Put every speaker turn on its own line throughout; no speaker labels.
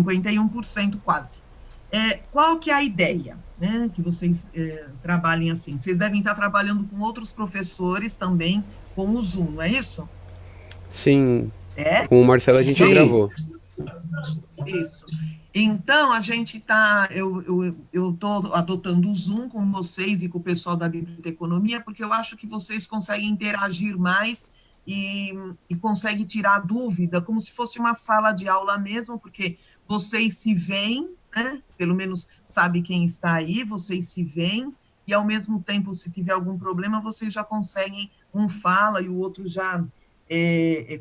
51% quase. Qual que é a ideia, né, que vocês trabalhem assim? Vocês devem estar trabalhando com outros professores também com o Zoom, não é isso?
Sim,
É?
com o Marcelo a gente
Sim.
gravou.
Isso. Então, a gente está, eu estou adotando o Zoom com vocês e com o pessoal da Biblioteconomia, porque eu acho que vocês conseguem interagir mais e conseguem tirar dúvida, como se fosse uma sala de aula mesmo, porque vocês se veem, né? Pelo menos sabe quem está aí, vocês se veem, e ao mesmo tempo, se tiver algum problema, vocês já conseguem, um fala e o outro já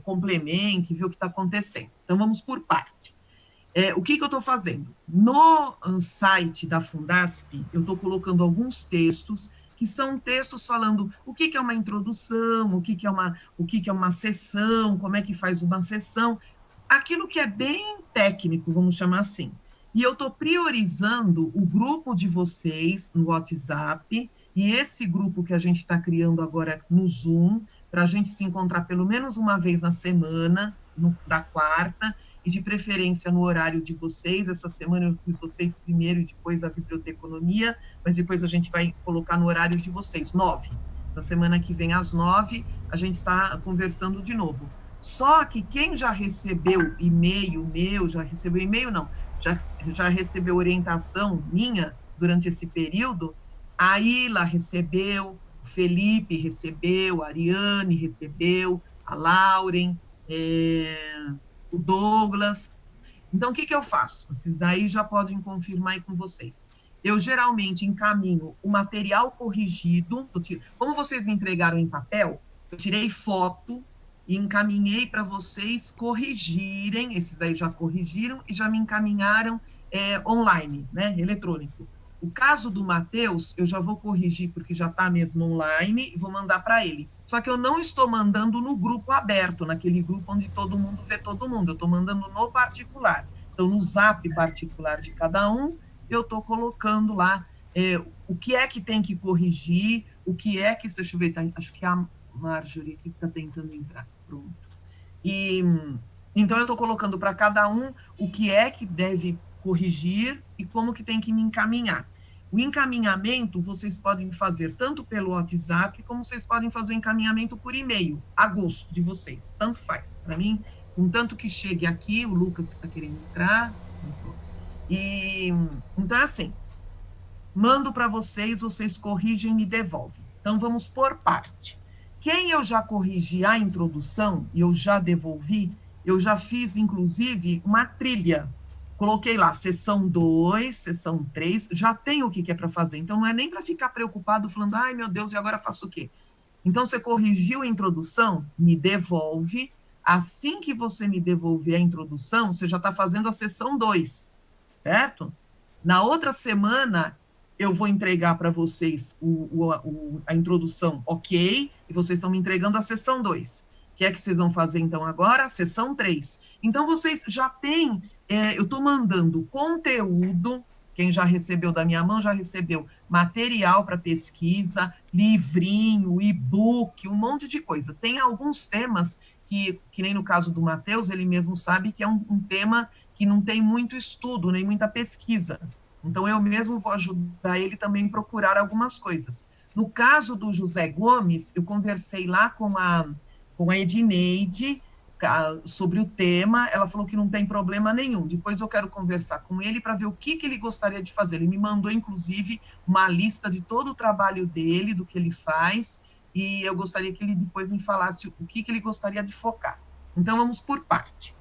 complemente, vê o que está acontecendo. Então, vamos por parte. O que eu estou fazendo? No site da Fundasp, eu estou colocando alguns textos, que são textos falando o que é uma introdução, o que é uma sessão, como é que faz uma sessão, aquilo que é bem técnico, vamos chamar assim. E eu estou priorizando o grupo de vocês no WhatsApp, e esse grupo que a gente está criando agora no Zoom, para a gente se encontrar pelo menos uma vez na semana, da quarta, e de preferência no horário de vocês. Essa semana eu fiz vocês primeiro e depois a biblioteconomia, mas depois a gente vai colocar no horário de vocês, 9. Na semana que vem, às 9, a gente está conversando de novo. Só que quem já recebeu e-mail meu, já recebeu e-mail, não, já recebeu orientação minha durante esse período, a Ila recebeu, o Felipe recebeu, a Ariane recebeu, a Lauren, o Douglas. Então, o que eu faço? Vocês daí já podem confirmar aí com vocês. Eu geralmente encaminho o material corrigido, como vocês me entregaram em papel, eu tirei foto e encaminhei para vocês corrigirem, esses daí já corrigiram e já me encaminharam online, né, eletrônico. O caso do Matheus, eu já vou corrigir, porque já está mesmo online, e vou mandar para ele. Só que eu não estou mandando no grupo aberto, naquele grupo onde todo mundo vê todo mundo, eu estou mandando no particular. Então, no zap particular de cada um, eu estou colocando lá o que é que tem que corrigir, o que é que... Deixa eu ver, acho que é a Marjorie aqui que está tentando entrar. Pronto. Então, eu estou colocando para cada um o que é que deve corrigir e como que tem que me encaminhar. O encaminhamento vocês podem fazer tanto pelo WhatsApp, como vocês podem fazer o encaminhamento por e-mail, a gosto de vocês, tanto faz. Para mim, contanto que chegue aqui, o Lucas que está querendo entrar. Então, é assim, mando para vocês, vocês corrigem e me devolvem. Então, vamos por parte. Quem eu já corrigi a introdução, e eu já devolvi, eu já fiz, inclusive, uma trilha. Coloquei lá, sessão 2, sessão 3, já tem o que é para fazer. Então, não é nem para ficar preocupado, falando, ai, meu Deus, e agora faço o quê? Então, você corrigiu a introdução, me devolve. Assim que você me devolver a introdução, você já está fazendo a sessão 2, certo? Na outra semana, eu vou entregar para vocês a introdução ok, e vocês estão me entregando a sessão 2. O que é que vocês vão fazer, então, agora? A sessão 3. Então, vocês já têm... eu estou mandando conteúdo, quem já recebeu da minha mão já recebeu material para pesquisa, livrinho, e-book, um monte de coisa. Tem alguns temas que nem no caso do Matheus, ele mesmo sabe que é um tema que não tem muito estudo, nem muita pesquisa. Então, eu mesmo vou ajudar ele também a procurar algumas coisas. No caso do José Gomes, eu conversei lá com a Edneide sobre o tema, ela falou que não tem problema nenhum. Depois eu quero conversar com ele para ver o que ele gostaria de fazer. Ele me mandou, inclusive, uma lista de todo o trabalho dele, do que ele faz, e eu gostaria que ele depois me falasse o que ele gostaria de focar. Então, vamos por parte.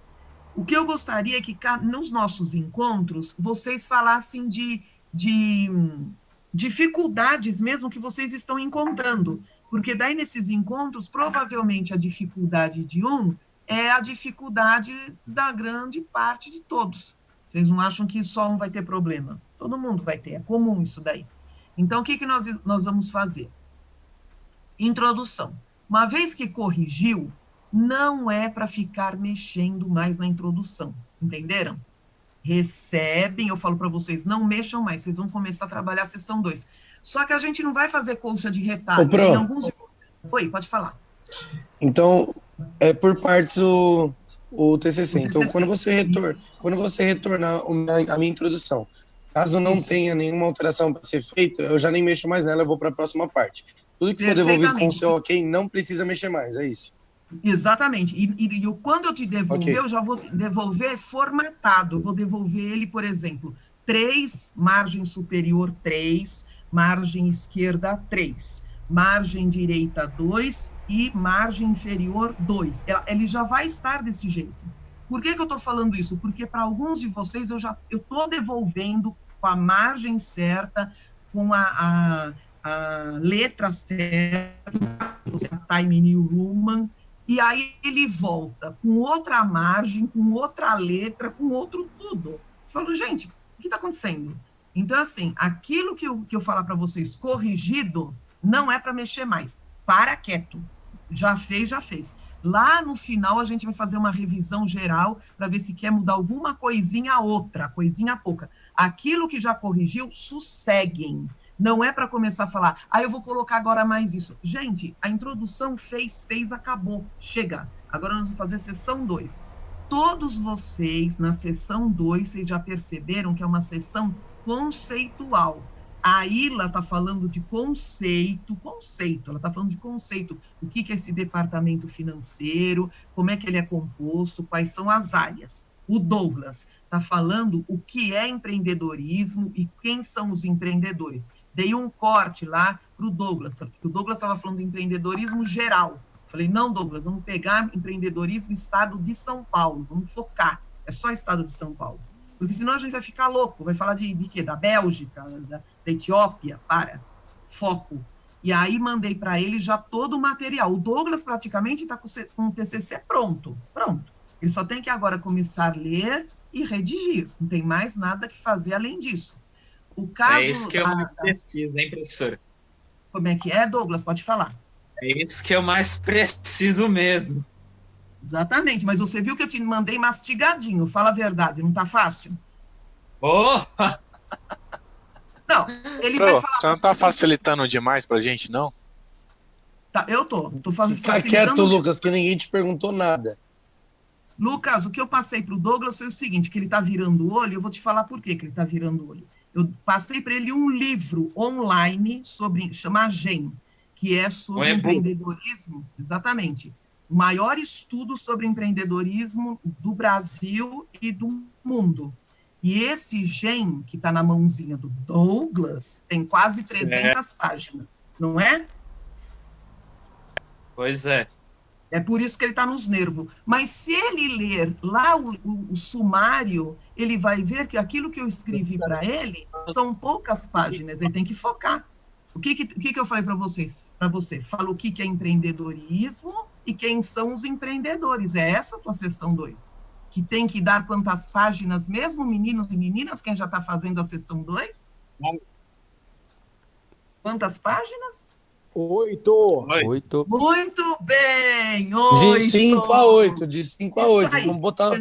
O que eu gostaria é que, nos nossos encontros, vocês falassem de dificuldades mesmo que vocês estão encontrando, porque daí, nesses encontros, provavelmente a dificuldade de um é a dificuldade da grande parte de todos. Vocês não acham que só um vai ter problema? Todo mundo vai ter, é comum isso daí. Então, o que nós vamos fazer? Introdução. Uma vez que corrigiu, não é para ficar mexendo mais na introdução, entenderam? Recebem, eu falo para vocês, não mexam mais, vocês vão começar a trabalhar a sessão 2. Só que a gente não vai fazer colcha de retalho.
Ô, Pro,
tem alguns... Oi, pode falar.
então, é por partes
O TCC.
O
Então,
TCC.
quando você retornar a minha introdução, caso não
Isso.
tenha nenhuma alteração para ser feita, eu já nem mexo mais nela, eu vou para a próxima parte. Tudo que for devolvido com o
Perfeitamente.
seu ok, não precisa mexer mais, é isso?
Exatamente. Quando eu te devolver,
Ok.
eu já vou devolver formatado. Eu vou devolver ele, por exemplo, 3, margem superior 3, margem esquerda 3, margem direita 2 e margem inferior 2. Ele já vai estar desse jeito. Por que eu estou falando isso? Porque para alguns de vocês eu estou devolvendo com a margem certa, com a letra certa, você Time New Roman, e aí ele volta com outra margem, com outra letra, com outro tudo. Você falou, gente, o que está acontecendo? Então, assim, aquilo que eu falar para vocês corrigido, não é para mexer mais. Para quieto. Já fez, já fez. Lá no final, a gente vai fazer uma revisão geral para ver se quer mudar alguma coisinha outra, coisinha pouca. Aquilo que já corrigiu, sosseguem. Não é para começar a falar, eu vou colocar agora mais isso. Gente, a introdução fez, acabou. Chega. Agora nós vamos fazer sessão 2. Todos vocês, na sessão 2, vocês já perceberam que é uma sessão conceitual. A Ila está falando de conceito, ela está falando de conceito. O que é esse departamento financeiro, como é que ele é composto, quais são as áreas. O Douglas está falando o que é empreendedorismo e quem são os empreendedores. Dei um corte lá para o Douglas, porque o Douglas estava falando de empreendedorismo geral. Falei, não, Douglas, vamos pegar empreendedorismo estado de São Paulo, vamos focar, é só estado de São Paulo. Porque senão a gente vai ficar louco, vai falar de quê? Da Bélgica, da Etiópia, foco. E aí mandei para ele já todo o material. O Douglas praticamente está com o TCC pronto. Ele só tem que agora começar a ler e redigir. Não tem mais nada que fazer além disso. O caso
É isso que eu mais preciso, hein, professor?
Como é que é, Douglas? Pode falar.
É isso que eu mais preciso mesmo.
Exatamente, mas você viu que eu te mandei mastigadinho, fala a verdade, não tá fácil?
Oh!
Não, ele vai falar...
Você não tá facilitando demais pra gente, não?
Tá, eu tô
Fica
facilitando...
quieto, Lucas, que ninguém te perguntou nada.
Lucas, o que eu passei para o Douglas foi o seguinte, que ele está virando o olho, eu vou te falar por que ele está virando o olho. Eu passei para ele um livro online chama GEM, que é sobre empreendedorismo, exatamente, o maior estudo sobre empreendedorismo do Brasil e do mundo. E esse GEM, que está na mãozinha do Douglas, tem quase 300 páginas, não é?
Pois é.
É por isso que ele está nos nervos. Mas se ele ler lá o sumário, ele vai ver que aquilo que eu escrevi para ele são poucas páginas, ele tem que focar. O que eu falei para vocês? Para você, fala o que é empreendedorismo e quem são os empreendedores. É essa a tua sessão 2. Que tem que dar quantas páginas mesmo, meninos e meninas, quem já está fazendo a sessão 2? Quantas páginas?
8.
Muito bem, 8.
De 5 a 8, de 5 a 8. Vamos botar,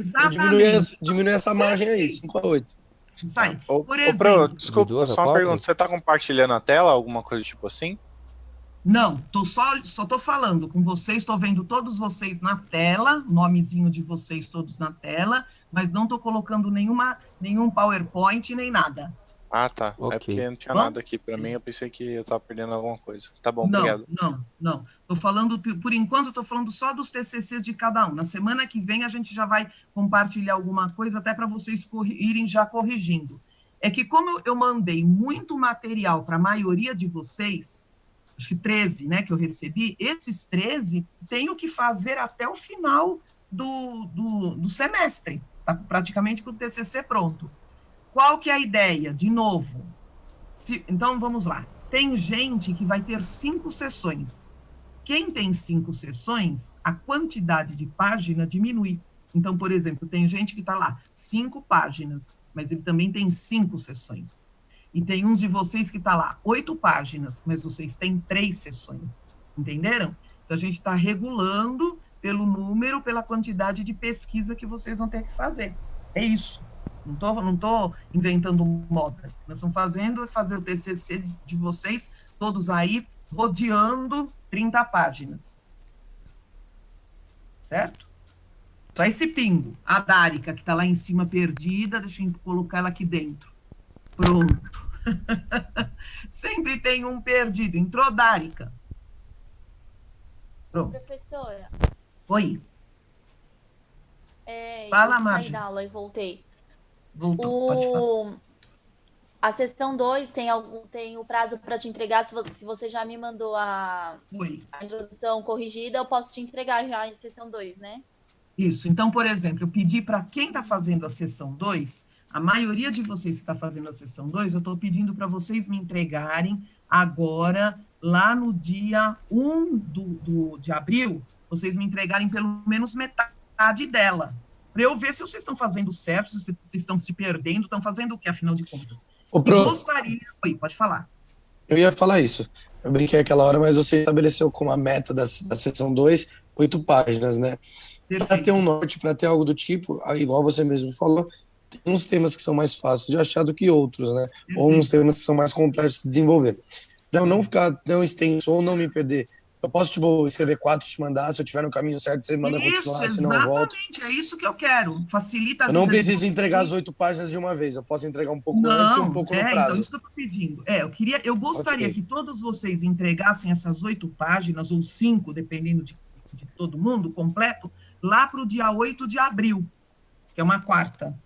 diminuir essa margem aí, 5 a 8.
Isso aí.
Por exemplo, desculpa, só uma pergunta. Você tá compartilhando a tela, alguma coisa tipo assim?
Não, só tô falando com vocês, estou vendo todos vocês na tela, nomezinho de vocês todos na tela, mas não estou colocando nenhum PowerPoint, nem nada.
Ah, tá. Okay. É porque não tinha nada aqui para mim, eu pensei que eu estava perdendo alguma coisa. Tá bom, obrigado.
Não. Estou falando, por enquanto, estou falando só dos TCCs de cada um. Na semana que vem, a gente já vai compartilhar alguma coisa, até para vocês irem já corrigindo. É que como eu mandei muito material para a maioria de vocês, acho que 13, né, que eu recebi, esses 13 tenho que fazer até o final do semestre, tá praticamente com o TCC pronto. Qual que é a ideia? De novo, então vamos lá. Tem gente que vai ter 5 sessões. Quem tem 5 sessões, a quantidade de página diminui. Então, por exemplo, tem gente que está lá, 5 páginas, mas ele também tem 5 sessões. E tem uns de vocês que está lá, 8 páginas, mas vocês têm 3 sessões. Entenderam? Então, a gente está regulando pelo número, pela quantidade de pesquisa que vocês vão ter que fazer. É isso. Não tô inventando moda. Nós estamos fazer o TCC de vocês, todos aí, rodeando 30 páginas. Certo? Só esse pingo. A Dárica, que está lá em cima perdida, deixa eu colocar ela aqui dentro. Pronto. Sempre tem um perdido. Entrou Dárica. Pronto.
Professora.
Oi.
Fala,
eu saí
da aula e voltei.
Voltou, pode falar.
A sessão 2 tem o prazo para te entregar. Se você já me mandou a introdução corrigida, eu posso te entregar já em sessão 2, né?
Isso. Então, por exemplo, eu pedi para quem está fazendo a sessão 2, a maioria de vocês que está fazendo a sessão 2, eu estou pedindo para vocês me entregarem agora, lá no dia 1 de abril, vocês me entregarem pelo menos metade dela, para eu ver se vocês estão fazendo certo, se vocês estão se perdendo, estão fazendo o que, afinal de contas. Gostaria... Oi, pode falar.
Eu ia falar isso. Eu brinquei aquela hora, mas você estabeleceu como a meta da sessão 2, 8 páginas, né? Para ter um norte, para ter algo do tipo, igual você mesmo falou, tem uns temas que são mais fáceis de achar do que outros, né? Ou uns temas que são mais complexos de desenvolver. Para eu não ficar tão extenso ou não me perder, eu posso, tipo, escrever 4 e te mandar, se eu estiver no caminho certo, você manda continuar, senão eu volto.
Exatamente, é isso que eu quero. Facilita a vida.
Eu não preciso entregar as 8 páginas de uma vez, eu posso entregar um pouco antes e um pouco no prazo.
Então, isso que eu estou pedindo. Eu gostaria que todos vocês entregassem essas 8 páginas, ou 5, dependendo de todo mundo, completo, lá para o dia 8 de abril, que é uma quarta.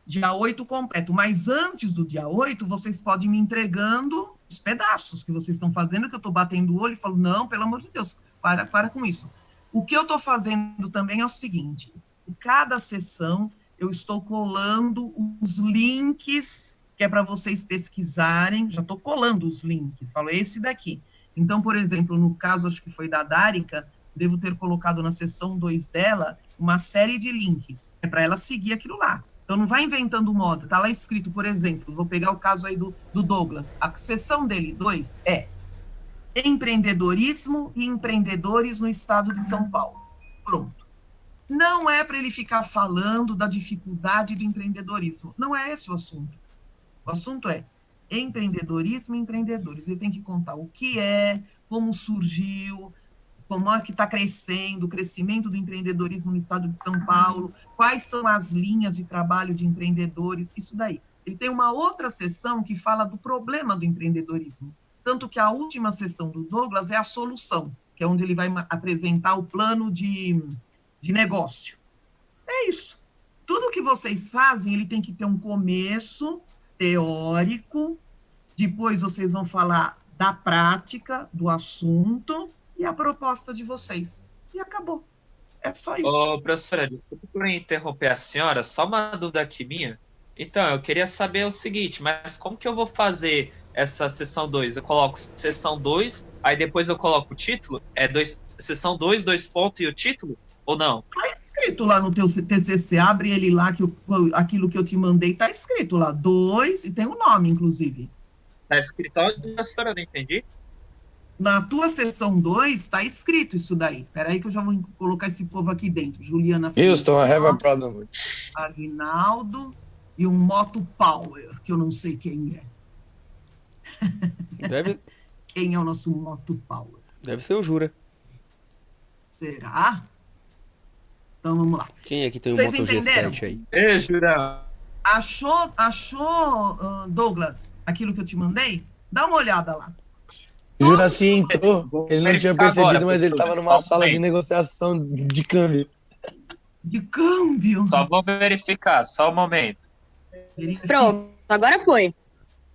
Dia 8 completo. Mas antes do dia 8, vocês podem me entregando os pedaços que vocês estão fazendo, que eu estou batendo o olho e falo, não, pelo amor de Deus, para com isso. O que eu estou fazendo também é o seguinte, em cada sessão eu estou colando os links, que é para vocês pesquisarem, já estou colando os links, falo, esse daqui. Então, por exemplo, no caso, acho que foi da Dárica, devo ter colocado na sessão 2 dela uma série de links, é para ela seguir aquilo lá. Então, não vai inventando moda. Está lá escrito, por exemplo, vou pegar o caso aí do Douglas. A sessão dele, 2, é empreendedorismo e empreendedores no estado de São Paulo. Pronto. Não é para ele ficar falando da dificuldade do empreendedorismo. Não é esse o assunto. O assunto é empreendedorismo e empreendedores. Ele tem que contar o que é, como surgiu, como é que está crescendo, o crescimento do empreendedorismo no estado de São Paulo, quais são as linhas de trabalho de empreendedores, isso daí. Ele tem uma outra sessão que fala do problema do empreendedorismo, tanto que a última sessão do Douglas é a solução, que é onde ele vai apresentar o plano de negócio. É isso. Tudo que vocês fazem, ele tem que ter um começo teórico, depois vocês vão falar da prática, do assunto, e a proposta de vocês. E acabou. É só isso.
Ô, professora, desculpa por interromper a senhora, só uma dúvida aqui minha. Então, eu queria saber o seguinte, mas como que eu vou fazer essa sessão 2? Eu coloco sessão 2, aí depois eu coloco o título? Sessão 2, 2 pontos e o título? Ou não?
Está escrito lá no teu TCC, abre ele lá, aquilo que eu te mandei, está escrito lá, 2, e tem o nome, inclusive.
Está escrito onde, professora? Eu não entendi.
Na tua sessão 2, está escrito isso daí. Espera aí que eu já vou colocar esse povo aqui dentro. Juliana
Houston, I have a problem.
Aguinaldo e um Moto Power, que eu não sei quem é. Quem é o nosso Moto Power?
Deve ser o Jura.
Será? Então vamos lá.
Quem é que tem o
Vocês
Moto
entenderam?
G7
aí? Jura.
Achou, Douglas, aquilo que eu te mandei? Dá uma olhada lá.
Juraci entrou, ele não tinha percebido, agora, mas ele estava numa sala de negociação de câmbio.
De câmbio?
Só vou verificar, só um momento.
Pronto, agora foi.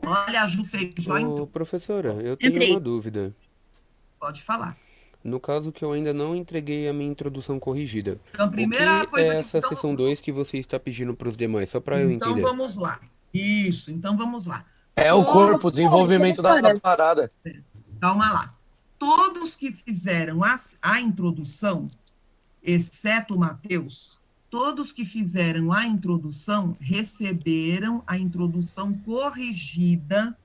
Olha, a Ju Feijó.
Professora, eu tenho uma dúvida.
Pode falar.
No caso que eu ainda não entreguei a minha introdução corrigida.
Então, primeira coisa
é essa sessão 2 que você está pedindo para os demais, só para eu entender.
Então vamos lá. Isso, então vamos lá.
É o corpo, o desenvolvimento da parada.
Calma lá. Todos que fizeram a introdução, exceto o Matheus, todos que fizeram a introdução receberam a introdução corrigida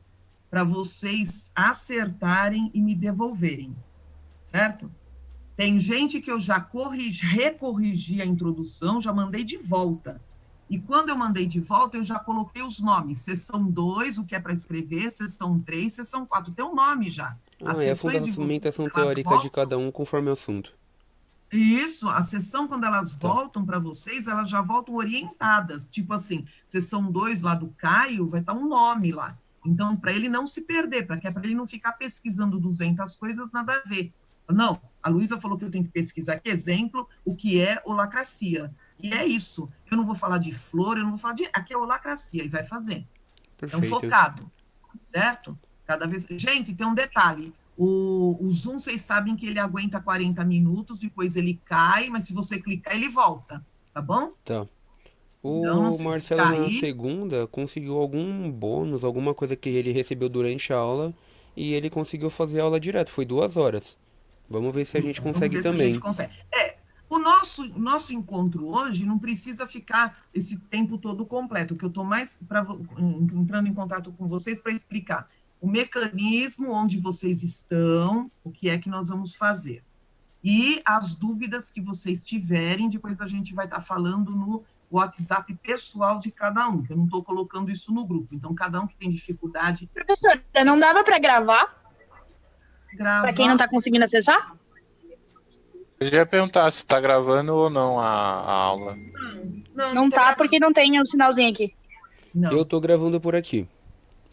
para vocês acertarem e me devolverem, certo? Tem gente que eu já recorrigi a introdução, já mandei de volta. E quando eu mandei de volta, eu já coloquei os nomes. Sessão 2, o que é para escrever, sessão 3, sessão 4. Tem um nome já.
É a fundamentação teórica de cada um conforme o assunto.
Isso, a sessão, quando elas voltam para vocês, elas já voltam orientadas. Tipo assim, sessão 2 lá do Caio, vai estar um nome lá. Então, para ele não se perder, para ele não ficar pesquisando 200 coisas, nada a ver. Não, a Luísa falou que eu tenho que pesquisar aqui, exemplo, o que é holacracia. E é isso. Eu não vou falar de flor, eu não vou falar de... Aqui é holacracia, e vai fazer.
Perfeito.
É um focado, certo? Cada vez... Gente, tem um detalhe. O Zoom, vocês sabem que ele aguenta 40 minutos, depois ele cai, mas se você clicar, ele volta, tá bom?
Tá.
Então,
O Marcelo, na segunda, conseguiu algum bônus, alguma coisa que ele recebeu durante a aula, e ele conseguiu fazer a aula direto, foi 2 horas. Vamos ver se a gente consegue também. Se a gente
consegue. O nosso encontro hoje não precisa ficar esse tempo todo completo, que eu estou mais entrando em contato com vocês para explicar o mecanismo, onde vocês estão, o que é que nós vamos fazer. E as dúvidas que vocês tiverem, depois a gente vai estar falando no WhatsApp pessoal de cada um, que eu não estou colocando isso no grupo. Então, cada um que tem dificuldade...
Professora, não dava para gravar? Para quem não está conseguindo acessar?
Eu já ia perguntar se está gravando ou não a aula.
Não tá, porque não tem o sinalzinho aqui.
Não.
Eu tô gravando por aqui.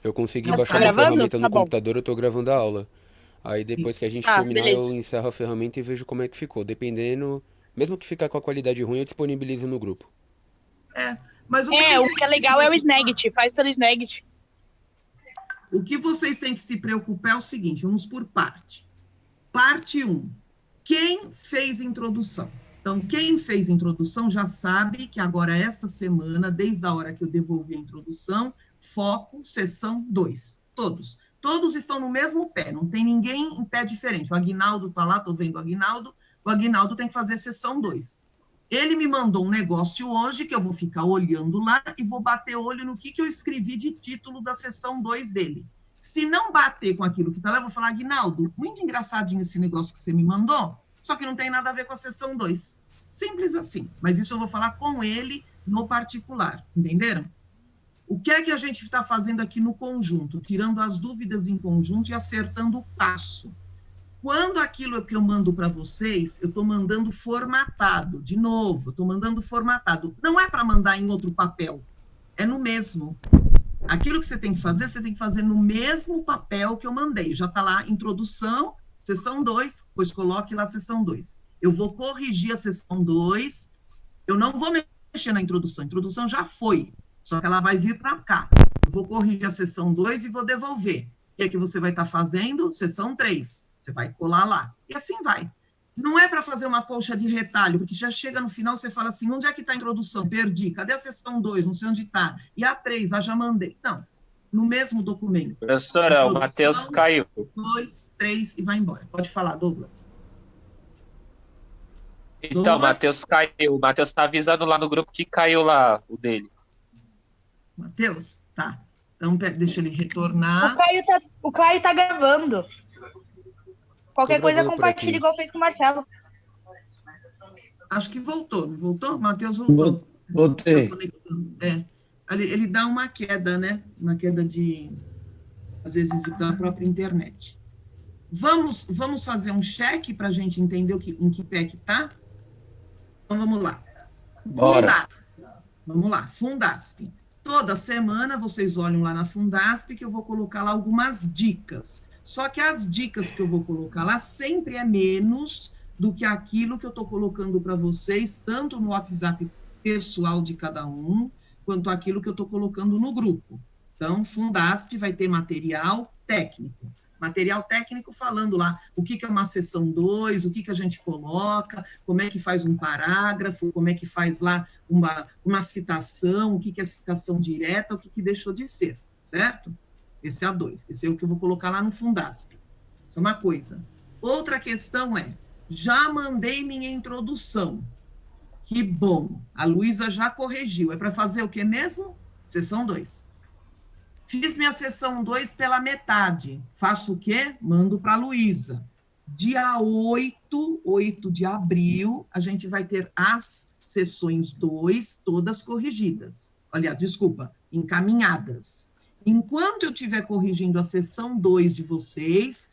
Eu consegui
Você
baixar
tá
a
gravando?
ferramenta no
Tá bom.
computador, eu tô gravando a aula. Aí depois que a gente terminar,
beleza.
eu encerro a ferramenta e vejo como é que ficou. Dependendo, mesmo que ficar com a qualidade ruim, eu disponibilizo no grupo.
Mas
o que é legal é o Snagit, faz pelo Snagit.
O que vocês têm que se preocupar é o seguinte, vamos por parte. Parte 1. Quem fez introdução? Então, quem fez introdução já sabe que agora, esta semana, desde a hora que eu devolvi a introdução, foco, sessão 2. Todos. Todos estão no mesmo pé, não tem ninguém em pé diferente. O Aguinaldo está lá, estou vendo o Aguinaldo tem que fazer sessão 2. Ele me mandou um negócio hoje que eu vou ficar olhando lá e vou bater olho no que eu escrevi de título da sessão 2 dele. Se não bater com aquilo que está lá, eu vou falar, Aguinaldo, muito engraçadinho esse negócio que você me mandou, só que não tem nada a ver com a sessão 2. Simples assim. Mas isso eu vou falar com ele no particular. Entenderam? O que é que a gente está fazendo aqui no conjunto? Tirando as dúvidas em conjunto e acertando o passo. Quando aquilo que eu mando para vocês, eu estou mandando formatado. De novo, eu estou mandando formatado. Não é para mandar em outro papel. É no mesmo. Aquilo que você tem que fazer no mesmo papel que eu mandei. Já está lá, introdução, sessão 2, pois coloque lá sessão 2. Eu vou corrigir a sessão 2, eu não vou mexer na introdução. A introdução já foi, só que ela vai vir para cá. Eu vou corrigir a sessão 2 e vou devolver. O que é que você vai estar fazendo? Sessão 3. Você vai colar lá. E assim vai. Não é para fazer uma colcha de retalho, porque já chega no final, você fala assim, onde é que está a introdução? Perdi. Cadê a sessão 2? Não sei onde está. E a 3? Já mandei. Não. No mesmo documento.
Professora, o Matheus caiu.
2, 3 e vai embora. Pode falar, Douglas.
Então, o Matheus caiu. O Matheus está avisando lá no grupo que caiu lá o dele.
Matheus? Tá. Então, deixa ele retornar.
O Caio tá gravando. Qualquer coisa, compartilha igual fez com o Marcelo.
Acho que voltou, não voltou? Matheus voltou.
Voltei.
Ele dá uma queda, né? Uma queda às vezes, da própria internet. Vamos fazer um check para a gente entender em que pé que tá? Então, vamos lá.
Bora.
Fundasp. Vamos lá, Fundasp. Toda semana vocês olham lá na Fundasp que eu vou colocar lá algumas dicas. Só que as dicas que eu vou colocar lá sempre é menos do que aquilo que eu estou colocando para vocês, tanto no WhatsApp pessoal de cada um, quanto aquilo que eu estou colocando no grupo. Então, Fundasp vai ter material técnico. Material técnico falando lá o que é uma sessão 2, o que a gente coloca, como é que faz um parágrafo, como é que faz lá uma citação, o que é citação direta, o que deixou de ser, certo? Esse é a 2. Esse é o que eu vou colocar lá no Fundasp. Isso é uma coisa. Outra questão é, já mandei minha introdução. Que bom. A Luísa já corrigiu. É para fazer o que mesmo? Sessão 2. Fiz minha sessão 2 pela metade. Faço o quê? Mando para a Luísa. Dia 8 de abril, a gente vai ter as sessões 2 todas corrigidas. Aliás, desculpa, encaminhadas. Enquanto eu estiver corrigindo a sessão 2 de vocês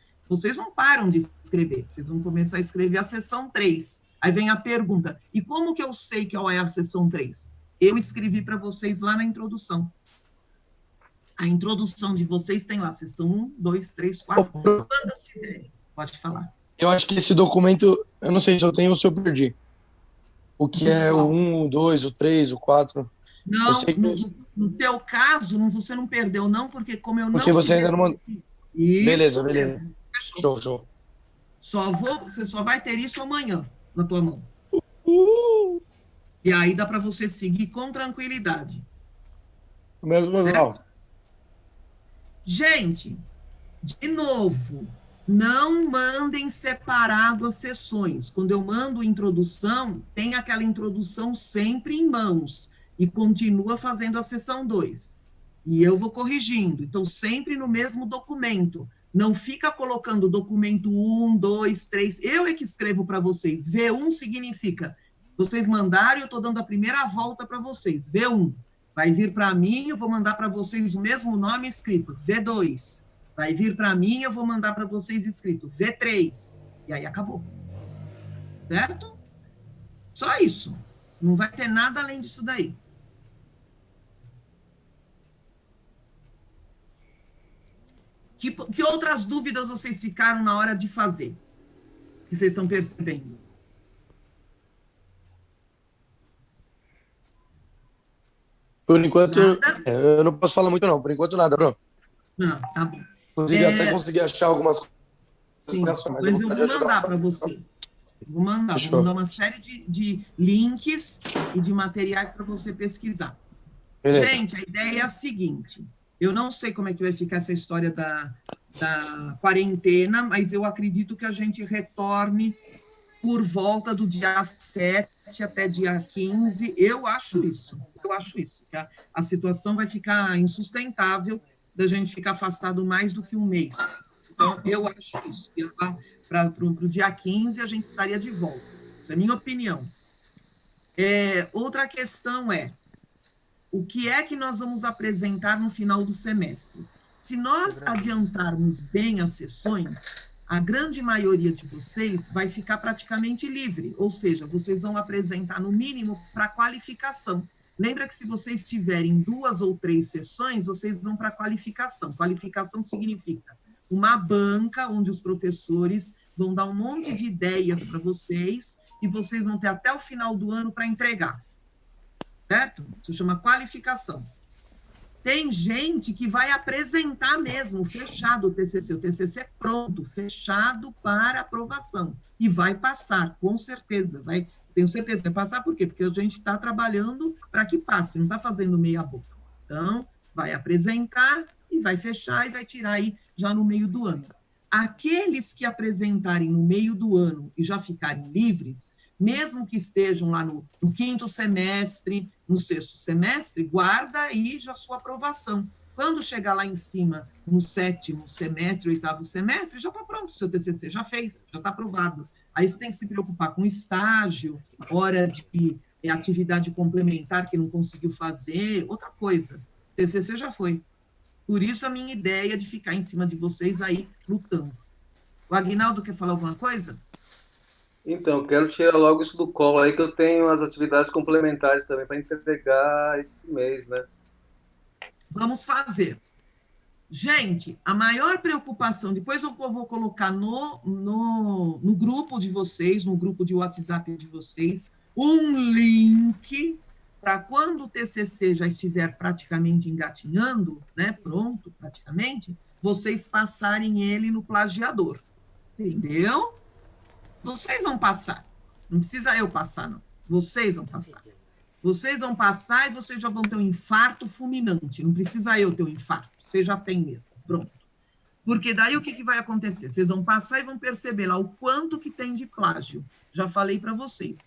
não param de escrever, vocês vão começar a escrever a sessão 3. Aí vem a pergunta, e como que eu sei que é a sessão 3? Eu escrevi para vocês lá na introdução. A introdução de vocês tem lá, sessão 1, 2, 3, 4, quantas tiverem. Pode falar.
Eu acho que esse documento, eu não sei se eu tenho ou se eu perdi. O que é o 1, o 2, o 3, o 4?
Não, no teu caso, você não perdeu, não, porque como eu não...
Porque você ainda não mandou.
Isso.
Beleza. Show.
Você só vai ter isso amanhã na tua mão. E aí dá para você seguir com tranquilidade.
Mesmo legal.
Gente, de novo, não mandem separado as sessões. Quando eu mando introdução, tem aquela introdução sempre em mãos e continua fazendo a sessão 2. E eu vou corrigindo. Então, sempre no mesmo documento. Não fica colocando documento 1, 2, 3. Eu é que escrevo para vocês. V1 significa, vocês mandaram e eu estou dando a primeira volta para vocês. V1. Vai vir para mim, eu vou mandar para vocês o mesmo nome escrito. V2. Vai vir para mim, eu vou mandar para vocês escrito. V3. E aí acabou. Certo? Só isso. Não vai ter nada além disso daí. Que outras dúvidas vocês ficaram na hora de fazer? Que vocês estão percebendo?
Por enquanto, eu não posso falar muito não. Por enquanto, nada, Bruno.
Não, tá bom.
Inclusive, até consegui achar algumas coisas.
Sim, mas eu vou mandar para você. Vou mandar uma série de links e de materiais para você pesquisar. Beleza. Gente, a ideia é a seguinte. Eu não sei como é que vai ficar essa história da quarentena, mas eu acredito que a gente retorne por volta do dia 7 até dia 15. Eu acho isso. Que a situação vai ficar insustentável da gente ficar afastado mais do que um mês. Então, eu acho isso. Para o dia 15, a gente estaria de volta. Isso é a minha opinião. Outra questão é, o que é que nós vamos apresentar no final do semestre? Se nós adiantarmos bem as sessões, a grande maioria de vocês vai ficar praticamente livre, ou seja, vocês vão apresentar no mínimo para qualificação. Lembra que se vocês tiverem 2 ou 3 sessões, vocês vão para qualificação. Qualificação significa uma banca onde os professores vão dar um monte de ideias para vocês e vocês vão ter até o final do ano para entregar. Certo? Isso chama qualificação. Tem gente que vai apresentar mesmo, fechado o TCC é pronto, fechado para aprovação, e vai passar, com certeza, tenho certeza que vai passar, por quê? Porque a gente está trabalhando para que passe, não está fazendo meia boca. Então, vai apresentar e vai fechar e vai tirar aí já no meio do ano. Aqueles que apresentarem no meio do ano e já ficarem livres, mesmo que estejam lá no 5º semestre, no 6º semestre, guarda aí já sua aprovação. Quando chegar lá em cima, no 7º semestre, 8º semestre, já está pronto, seu TCC já fez, já está aprovado. Aí você tem que se preocupar com estágio, hora de atividade complementar que não conseguiu fazer, outra coisa. TCC já foi. Por isso a minha ideia de ficar em cima de vocês aí lutando. O Aguinaldo quer falar alguma coisa?
Então, quero tirar logo isso do colo aí, que eu tenho as atividades complementares também para entregar esse mês, né?
Vamos fazer. Gente, a maior preocupação, depois eu vou colocar no grupo de vocês, no grupo de WhatsApp de vocês, um link para quando o TCC já estiver praticamente engatinhando, né, pronto, praticamente, vocês passarem ele no plagiador. Entendeu? Vocês vão passar. Não precisa eu passar, não. Vocês vão passar. Vocês vão passar e vocês já vão ter um infarto fulminante. Não precisa eu ter um infarto. Você já tem mesmo. Pronto. Porque daí o que vai acontecer? Vocês vão passar e vão perceber lá o quanto que tem de plágio. Já falei para vocês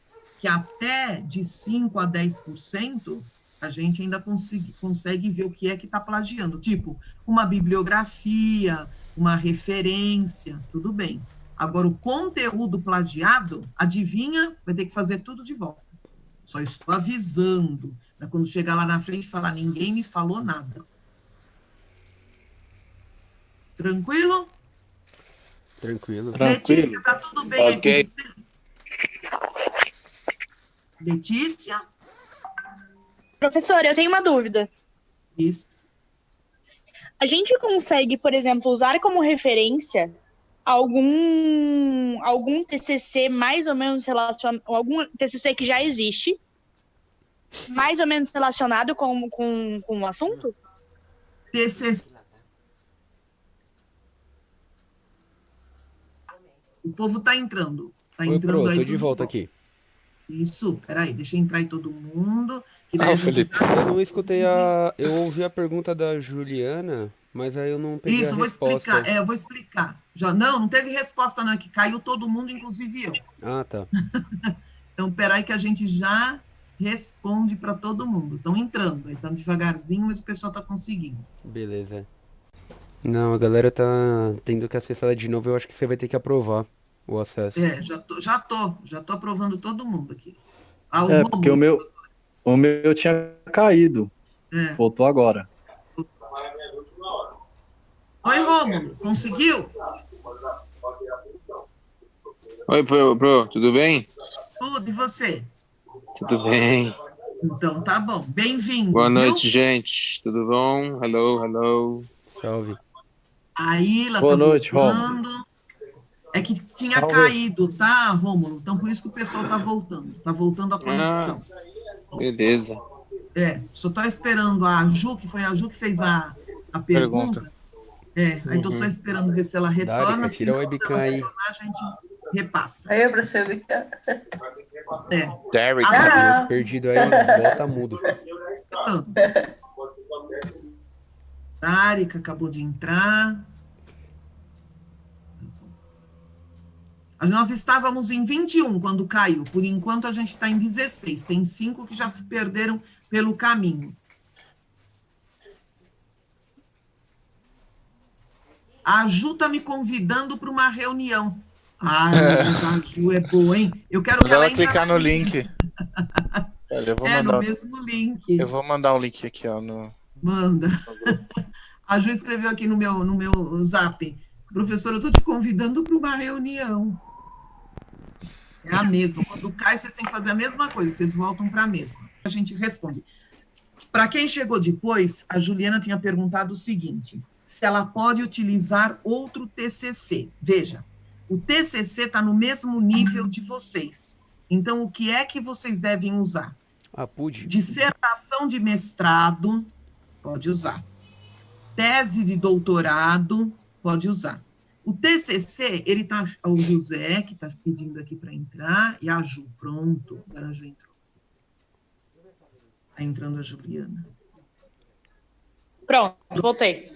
que até de 5% a 10% a gente ainda consegue ver o que é que está plagiando. Tipo, uma bibliografia, uma referência, tudo bem. Agora, o conteúdo plagiado, adivinha, vai ter que fazer tudo de volta. Só estou avisando, para quando chegar lá na frente falar, ninguém me falou nada. Tranquilo?
Tranquilo.
Letícia, tá tudo bem
ok.
aqui? Letícia?
Professora, eu tenho uma dúvida.
Isso.
A gente consegue, por exemplo, usar como referência algum TCC mais ou menos relacionado, algum TCC que já existe, mais ou menos relacionado com o assunto?
TCC. O povo está entrando. Tá
Oi,
entrando
Pro,
aí.
tô de volta aqui.
Isso, peraí, deixa eu entrar aí todo mundo.
Felipe.
Eu não escutei Eu ouvi a pergunta da Juliana, mas aí eu não peguei
Isso,
a
eu vou
resposta.
explicar. Eu vou explicar. Não teve resposta, não, é que caiu todo mundo, inclusive eu.
Ah, tá.
Então, peraí que a gente já responde para todo mundo. Estão entrando, aí estão devagarzinho, mas o pessoal está conseguindo.
Beleza. Não, a galera tá tendo que acessar ela de novo, eu acho que você vai ter que aprovar o acesso.
Já tô aprovando todo mundo aqui.
Porque o meu tinha caído. Voltou agora.
Oi, Rômulo, conseguiu?
Oi, Pro, tudo bem?
Tudo, e você?
Tudo bem.
Então, tá bom. Bem-vindo.
Boa noite, gente. Tudo bom? Hello.
Salve.
A Ilha
Boa
tá
noite,
voltando. É que tinha caído, tá, Rômulo? Então, por isso que o pessoal tá voltando. Tá voltando a conexão.
Beleza.
Só tô esperando a Ju, que foi a Ju que fez a pergunta. Aí tô só esperando ver se ela retorna.
Dárica, tira o webcam aí.
A gente repassa.
Aí eu pra você webcam.
Tá perdido aí, bota mudo.
Dárica acabou de entrar. Nós estávamos em 21 quando caiu. Por enquanto, a gente está em 16. Tem 5 que já se perderam pelo caminho. A Ju está me convidando para uma reunião. Mas a Ju é boa, hein? Eu quero que ela
clicar no link. Eu vou mandar
no mesmo link.
Eu vou mandar um link aqui, ó.
Manda. A Ju escreveu aqui no meu zap. Professor, eu estou te convidando para uma reunião. É a mesma. Quando cai, vocês têm que fazer a mesma coisa. Vocês voltam para a mesma. A gente responde. Para quem chegou depois, a Juliana tinha perguntado o seguinte, se ela pode utilizar outro TCC. Veja, o TCC está no mesmo nível de vocês. Então, o que é que vocês devem usar?
PUD.
Dissertação de mestrado, pode usar. Tese de doutorado, pode usar. O TCC, ele tá, o José, que está pedindo aqui para entrar, e a Ju, pronto, agora a Ju entrou. Está entrando a Juliana.
Pronto, voltei.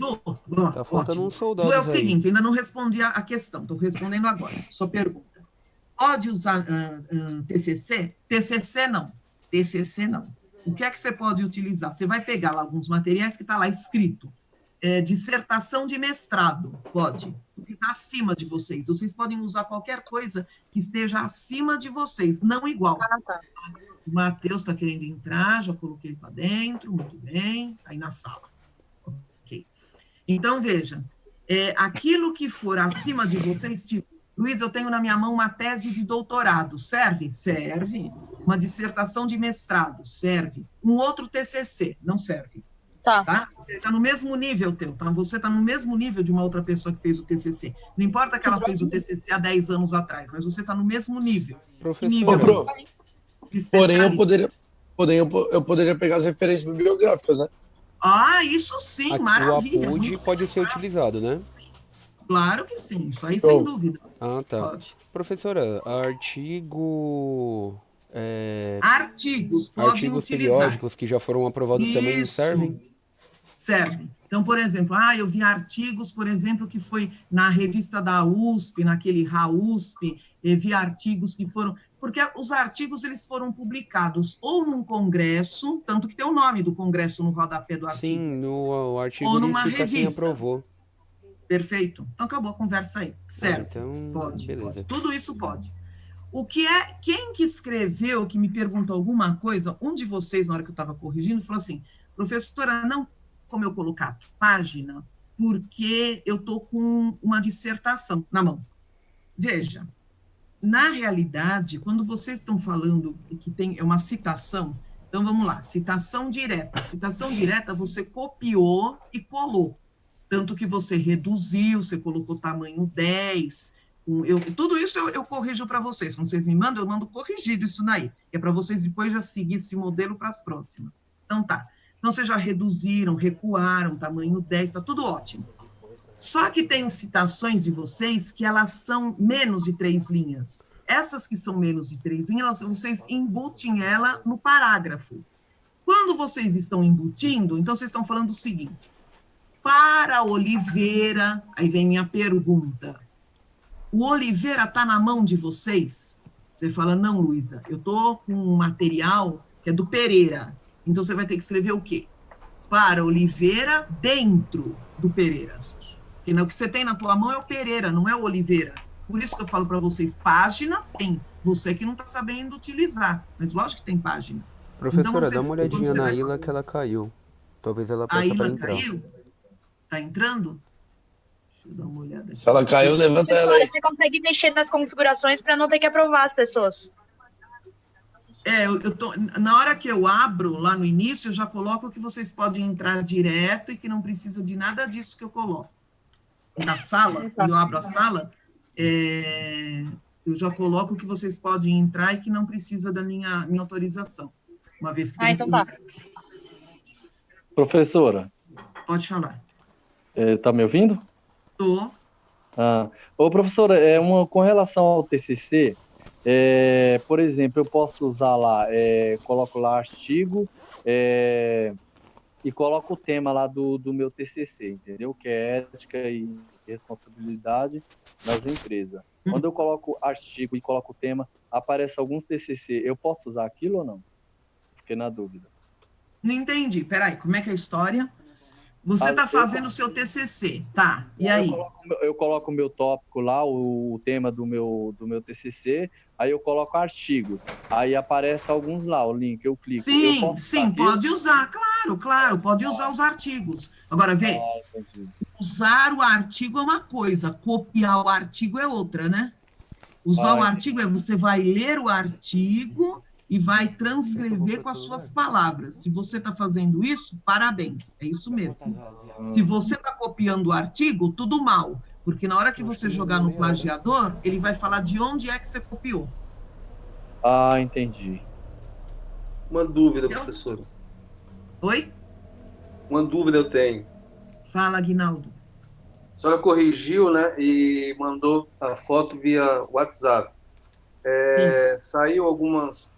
Tá faltando um soldado.
Ju, é o seguinte, ainda não respondi a questão, estou respondendo agora. Sua pergunta. Pode usar TCC? TCC não. TCC não. O que é que você pode utilizar? Você vai pegar lá alguns materiais que está lá escrito. Dissertação de mestrado, pode, porque está acima de vocês. Vocês podem usar qualquer coisa que esteja acima de vocês, não igual.
Tá.
O Matheus está querendo entrar, já coloquei ele para dentro, muito bem, está aí na sala. Ok. Então, veja, aquilo que for acima de vocês, tipo, Luiz, eu tenho na minha mão uma tese de doutorado, serve? Serve. Uma dissertação de mestrado, serve. Um outro TCC, não serve. Tá? Você está no mesmo nível teu, tá? Você está no mesmo nível de uma outra pessoa que fez o TCC. Não importa que ela fez o TCC há 10 anos atrás, mas você está no mesmo nível.
Professor, porém, eu poderia pegar as referências bibliográficas, né?
Isso sim, maravilha.
O APUD pode ser utilizado, né?
Claro que sim, isso aí sem dúvida.
Tá.
Pode.
Professora, artigos
podem utilizar.
periódicos que já foram aprovados também servem?
Serve. Então, por exemplo, eu vi artigos, por exemplo, que foi na revista da USP, naquele RAUSP, vi artigos que foram... Porque os artigos, eles foram publicados ou num congresso, tanto que tem o nome do congresso no rodapé do artigo.
Sim, no artigo
ou numa
revista. Quem aprovou.
Perfeito. Então, acabou a conversa aí. Serve.
Então,
pode.
Beleza.
Tudo isso pode. Quem que escreveu, que me perguntou alguma coisa, um de vocês, na hora que eu estava corrigindo, falou assim, professora, não como eu colocar a página, porque eu estou com uma dissertação na mão. Veja, na realidade, quando vocês estão falando que é uma citação, então vamos lá, citação direta. Citação direta você copiou e colou. Tanto que você reduziu, você colocou tamanho 10. Tudo isso eu corrijo para vocês. Quando vocês me mandam, eu mando corrigido isso daí. É para vocês depois já seguir esse modelo para as próximas. Então tá. Então vocês já reduziram, recuaram, tamanho 10, está tudo ótimo. Só que tem citações de vocês que elas são menos de 3 linhas. Essas que são menos de 3 linhas, vocês embutem ela no parágrafo. Quando vocês estão embutindo, então vocês estão falando o seguinte: para Oliveira, aí vem minha pergunta. O Oliveira está na mão de vocês? Você fala, não, Luísa, eu estou com um material que é do Pereira. Então você vai ter que escrever o quê? Para Oliveira dentro do Pereira. Porque o que você tem na tua mão é o Pereira, não é o Oliveira. Por isso que eu falo para vocês, página tem. Você que não está sabendo utilizar. Mas lógico que tem página.
Professora, então, dá uma olhadinha na Ilha que ela caiu. Talvez ela possa entrar. A Ilha caiu?
Tá entrando? Deixa eu dar uma olhada aqui.
Se ela caiu, levanta ela aí.
Você consegue mexer nas configurações para não ter que aprovar as pessoas.
Na hora que eu abro, lá no início, eu já coloco que vocês podem entrar direto e que não precisa de nada disso que eu coloco. Na sala, quando eu abro a sala, eu já coloco que vocês podem entrar e que não precisa da minha autorização. Uma vez que
então tá.
Professora.
Pode falar.
Tá me ouvindo?
Tô.
Ô, professora, com relação ao TCC, por exemplo, eu posso usar lá, coloco lá artigo e coloco o tema lá do meu TCC, entendeu? Que é ética e responsabilidade das empresas. Quando eu coloco artigo e coloco o tema, aparece alguns TCC. Eu posso usar aquilo ou não? Fiquei na dúvida.
Não entendi. Peraí, como é que é a história? Você está fazendo o seu TCC, tá? E aí?
Eu coloco o meu tópico lá, o tema do meu TCC, aí eu coloco artigo. Aí aparece alguns lá, o link, eu clico.
Sim, pode usar, claro, pode usar os artigos. Agora, vê, usar o artigo é uma coisa, copiar o artigo é outra, né? Usar o artigo você vai ler o artigo e vai transcrever com as suas palavras. Se você está fazendo isso, parabéns, é isso mesmo. Se você está copiando o artigo, tudo mal, porque na hora que você jogar no plagiador, ele vai falar de onde é que você copiou.
Entendi.
Uma dúvida, professora.
Oi?
Uma dúvida eu tenho.
Fala, Aguinaldo.
A senhora corrigiu, né, e mandou a foto via WhatsApp. Saiu algumas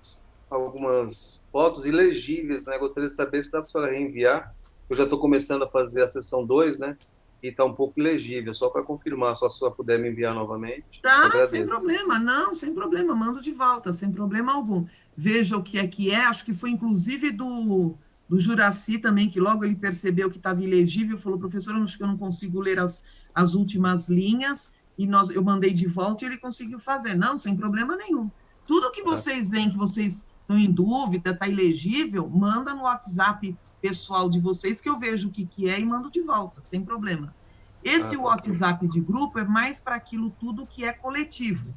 fotos ilegíveis, né? Gostaria de saber se dá para a senhora reenviar. Eu já estou começando a fazer a sessão 2, né? E está um pouco ilegível, só para confirmar, só se a senhora puder me enviar novamente.
Tá, sem problema, sem problema, mando de volta, sem problema algum. Veja o que é, acho que foi inclusive do Juraci também, que logo ele percebeu que estava ilegível, falou, professor, acho que eu não consigo ler as últimas linhas, e eu mandei de volta e ele conseguiu fazer. Não, sem problema nenhum. Tudo que vocês veem, que vocês estão em dúvida, está ilegível, manda no WhatsApp pessoal de vocês, que eu vejo o que é e mando de volta, sem problema. Esse WhatsApp de grupo é mais para aquilo tudo que é coletivo.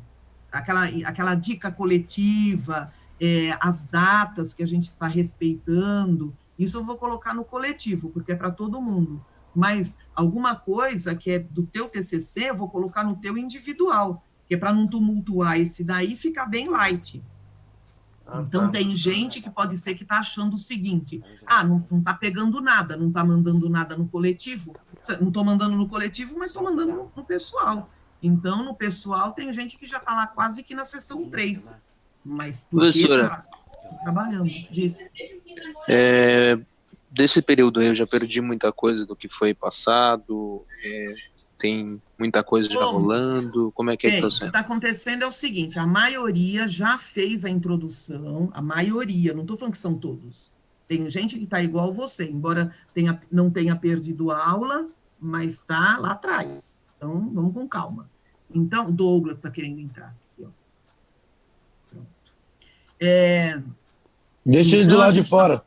Aquela dica coletiva, as datas que a gente está respeitando, isso eu vou colocar no coletivo, porque é para todo mundo. Mas alguma coisa que é do teu TCC, eu vou colocar no teu individual, que é para não tumultuar esse daí e ficar bem light. Então, tem gente que pode ser que está achando o seguinte, não está pegando nada, não está mandando nada no coletivo, não estou mandando no coletivo, mas estou mandando no pessoal. Então, no pessoal, tem gente que já está lá quase que na sessão 3. Mas por que trabalhando? Diz.
Desse período aí, eu já perdi muita coisa do que foi passado, tem muita coisa já rolando, como é que está sendo?
O que está acontecendo é o seguinte, a maioria já fez a introdução, a maioria, não estou falando que são todos, tem gente que está igual você, embora não tenha perdido a aula, mas está lá atrás, então vamos com calma. Então, Douglas está querendo entrar. Aqui, ó. Pronto.
Deixa ele do lado de fora.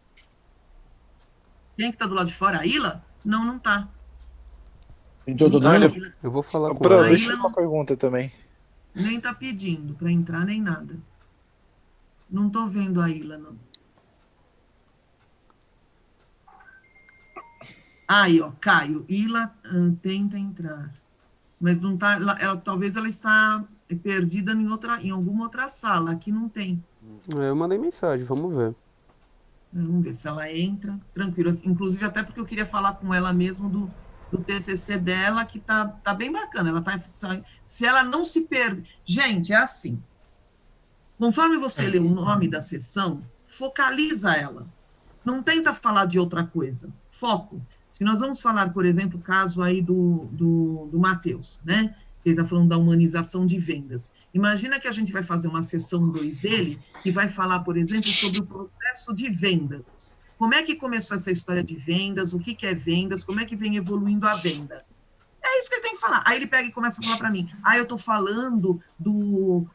Quem que está do lado de fora? A Ilha? Não está.
Então,
eu vou falar com
ela.
ela.
Deixa eu uma pergunta também.
Nem tá pedindo para entrar, nem nada. Não tô vendo a Ila, não. Aí, ó, Caio. Ila tenta entrar. Mas não tá... talvez ela está perdida em alguma outra sala. Aqui não tem.
Eu mandei mensagem, vamos ver.
Vamos ver se ela entra. Tranquilo. Inclusive, até porque eu queria falar com ela mesmo do TCC dela, que tá bem bacana. Ela tá... Se ela não se perde... Gente, é assim. Conforme você lê o nome da sessão, focaliza ela. Não tenta falar de outra coisa. Foco. Se nós vamos falar, por exemplo, o caso aí do Matheus, né? Ele está falando da humanização de vendas. Imagina que a gente vai fazer uma sessão 2 dele e vai falar, por exemplo, sobre o processo de vendas. Como é que começou essa história de vendas? O que é vendas? Como é que vem evoluindo a venda? É isso que ele tem que falar. Aí ele pega e começa a falar para mim. Eu estou falando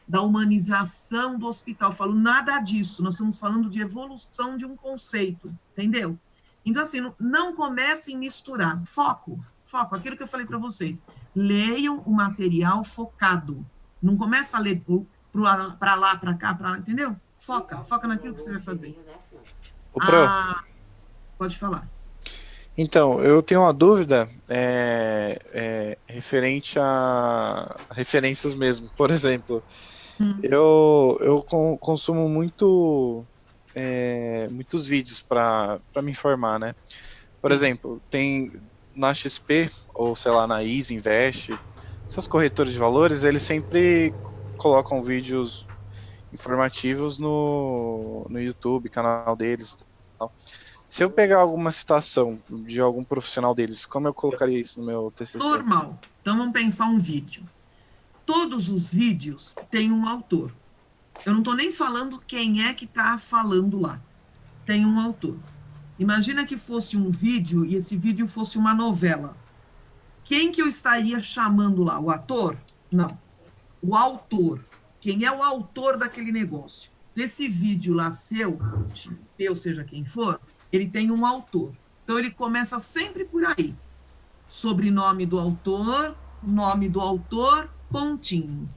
da humanização do hospital. Eu falo, nada disso. Nós estamos falando de evolução de um conceito. Entendeu? Então, assim, não comecem a misturar. Foco. Aquilo que eu falei para vocês. Leiam o material focado. Não começa a ler para lá, para cá, para lá, entendeu? Foca naquilo que você vai fazer. Pode falar.
Então, eu tenho uma dúvida referente a referências mesmo. Por exemplo, eu consumo muitos vídeos para me informar, né? Por exemplo, tem na XP, ou sei lá, na Easy Invest, essas corretoras de valores, eles sempre colocam vídeos informativos no YouTube, canal deles e tal. Se eu pegar alguma citação de algum profissional deles, como eu colocaria isso no meu TCC?
Normal. Então, vamos pensar um vídeo. Todos os vídeos têm um autor. Eu não estou nem falando quem é que está falando lá. Tem um autor. Imagina que fosse um vídeo e esse vídeo fosse uma novela. Quem que eu estaria chamando lá? O ator? Não. O autor. Quem é o autor daquele negócio? Desse vídeo lá seu, XP, ou seja, quem for, ele tem um autor. Então, ele começa sempre por aí. Sobrenome do autor, nome do autor, pontinho.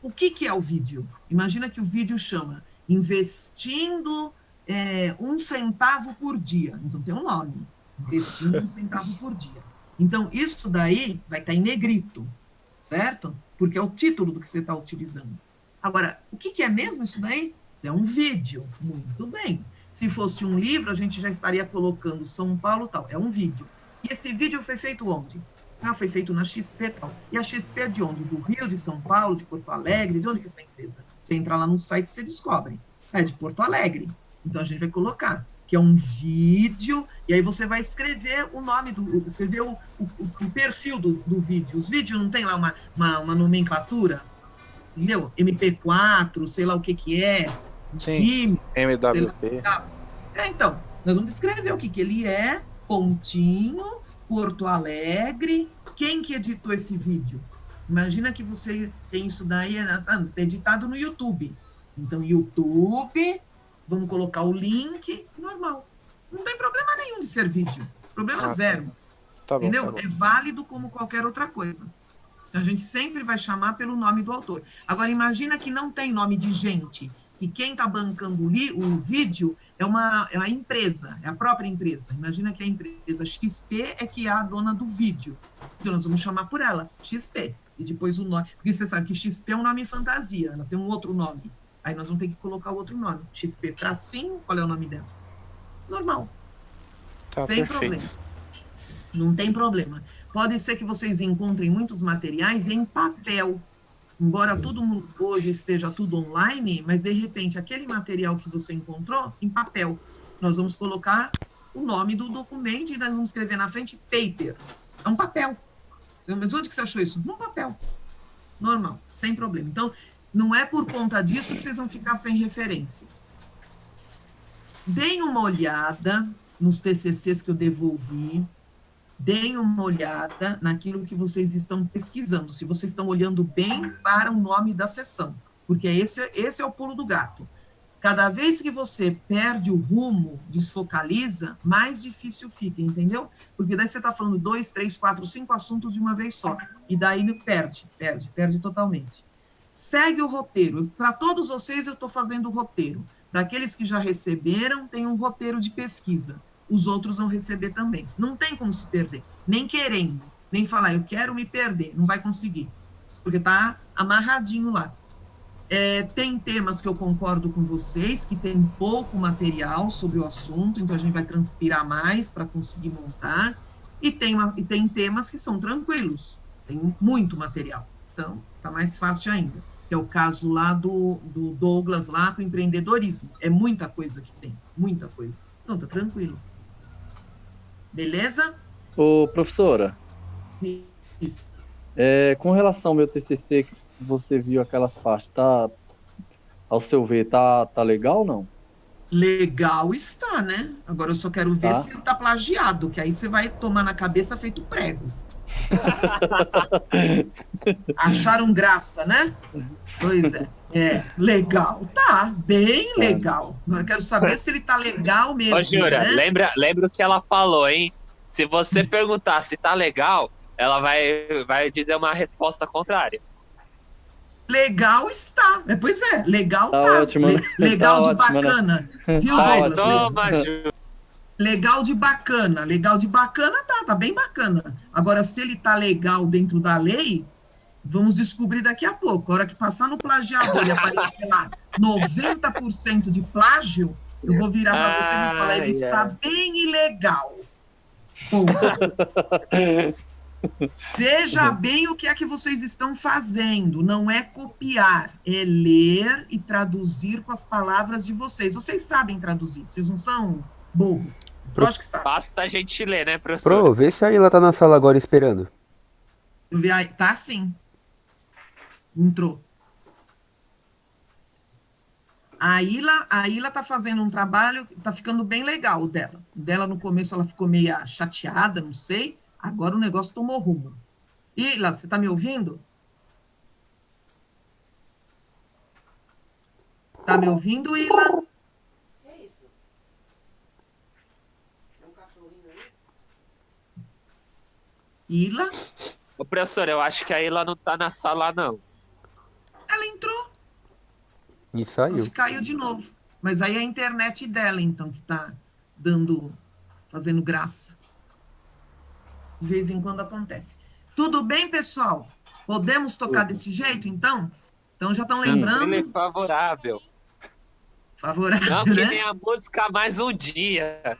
O que é o vídeo? Imagina que o vídeo chama Investindo 1 centavo por dia. Então, tem um nome. Investindo 1 centavo por dia. Então, isso daí vai estar em negrito, certo? Porque é o título do que você está utilizando. Agora, o que é mesmo isso daí? Isso é um vídeo. Muito bem. Se fosse um livro, a gente já estaria colocando São Paulo tal. É um vídeo. E esse vídeo foi feito onde? Foi feito na XP tal. E a XP é de onde? Do Rio, de São Paulo, de Porto Alegre? De onde que é essa empresa? Você entra lá no site e você descobre. É de Porto Alegre. Então, a gente vai colocar que é um vídeo, e aí você vai escrever o nome, escrever o perfil do vídeo. Os vídeos não tem lá uma nomenclatura? Entendeu? MP4, sei lá o que é.
Sim, MWP.
Então, nós vamos escrever o que ele é, pontinho, Porto Alegre. Quem que editou esse vídeo? Imagina que você tem isso daí editado no YouTube. Então, YouTube, vamos colocar o link, normal. Não tem problema nenhum de ser vídeo. Problema zero.
Tá bom,
entendeu?
tá bom.
É válido como qualquer outra coisa. Então, a gente sempre vai chamar pelo nome do autor. Agora, imagina que não tem nome de gente. E quem está bancando o vídeo é a empresa, é a própria empresa. Imagina que a empresa XP é que é a dona do vídeo. Então, nós vamos chamar por ela, XP. E depois o nome. Porque você sabe que XP é um nome fantasia, ela tem um outro nome. Aí nós vamos ter que colocar o outro nome. XP tracinho, qual é o nome dela? Normal.
Tá,
sem
perfeito.
problema. Não tem problema. Pode ser que vocês encontrem muitos materiais em papel. Embora tudo hoje esteja tudo online, mas de repente aquele material que você encontrou em papel, nós vamos colocar o nome do documento e nós vamos escrever na frente paper. É um papel. Mas onde que você achou isso? Num papel. Normal, sem problema. Então, não é por conta disso que vocês vão ficar sem referências. Deem uma olhada nos TCCs que eu devolvi. Deem uma olhada naquilo que vocês estão pesquisando, se vocês estão olhando bem para o nome da sessão, porque esse é o pulo do gato. Cada vez que você perde o rumo, desfocaliza, mais difícil fica, entendeu? Porque daí você está falando 2, 3, 4, 5 assuntos de uma vez só, e daí perde totalmente. segue o roteiro. Para todos vocês, eu estou fazendo o roteiro. Para aqueles que já receberam, tem um roteiro de pesquisa. Os outros vão receber também. Não tem como se perder, nem querendo, nem falar, eu quero me perder, não vai conseguir, porque está amarradinho lá. Tem temas que eu concordo com vocês, que tem pouco material sobre o assunto, então a gente vai transpirar mais para conseguir montar, e tem temas que são tranquilos, tem muito material, então está mais fácil ainda, que é o caso lá do Douglas, lá com empreendedorismo, é muita coisa que tem, muita coisa, então tá tranquilo. Beleza?
Ô, professora.
Isso.
Com relação ao meu TCC, que você viu aquelas partes, ao seu ver, tá legal ou não?
Legal está, né? Agora eu só quero ver se ele tá plagiado, que aí você vai tomar na cabeça feito prego. Acharam graça, né? Pois é. Legal, tá, bem legal. Agora eu quero saber se ele tá legal mesmo.
Ô, Júlia,
né?
lembra o que ela falou, hein? Se você perguntar se tá legal, ela vai dizer uma resposta contrária.
Legal está. Pois é, legal
tá.
Ótimo, né? Legal de ótimo, bacana. Né? Viu, Douglas?
Toma, Júlia.
Legal de bacana tá bem bacana. Agora, se ele tá legal dentro da lei, vamos descobrir daqui a pouco. A hora que passar no plagiador e aparecer lá 90% de plágio, eu vou virar para você e vou falar, ele está bem ilegal. Veja bem o que é que vocês estão fazendo. Não é copiar, é ler e traduzir com as palavras de vocês. Vocês sabem traduzir, vocês não são burros. Lógico que sabem.
Basta a gente ler, né, professor?
Pro, vê se a Ilha tá na sala agora esperando.
Tá sim. Entrou. A Ilha tá fazendo um trabalho, tá ficando bem legal o dela. O dela no começo ela ficou meio chateada, não sei. Agora o negócio tomou rumo. Ilha, você tá me ouvindo? Tá me ouvindo, Ilha?
Que é isso? É um cachorrinho aí?
Ilha?
Ô, professor, eu acho que a Ilha não tá na sala, não.
Ela entrou.
E saiu.
Se caiu de novo. Mas aí é a internet dela, então, que tá fazendo graça. De vez em quando acontece. Tudo bem, pessoal? Podemos tocar desse jeito, então? Então já estão lembrando?
Ele é favorável.
Favorável,
não, que
né?
nem a música mais um dia.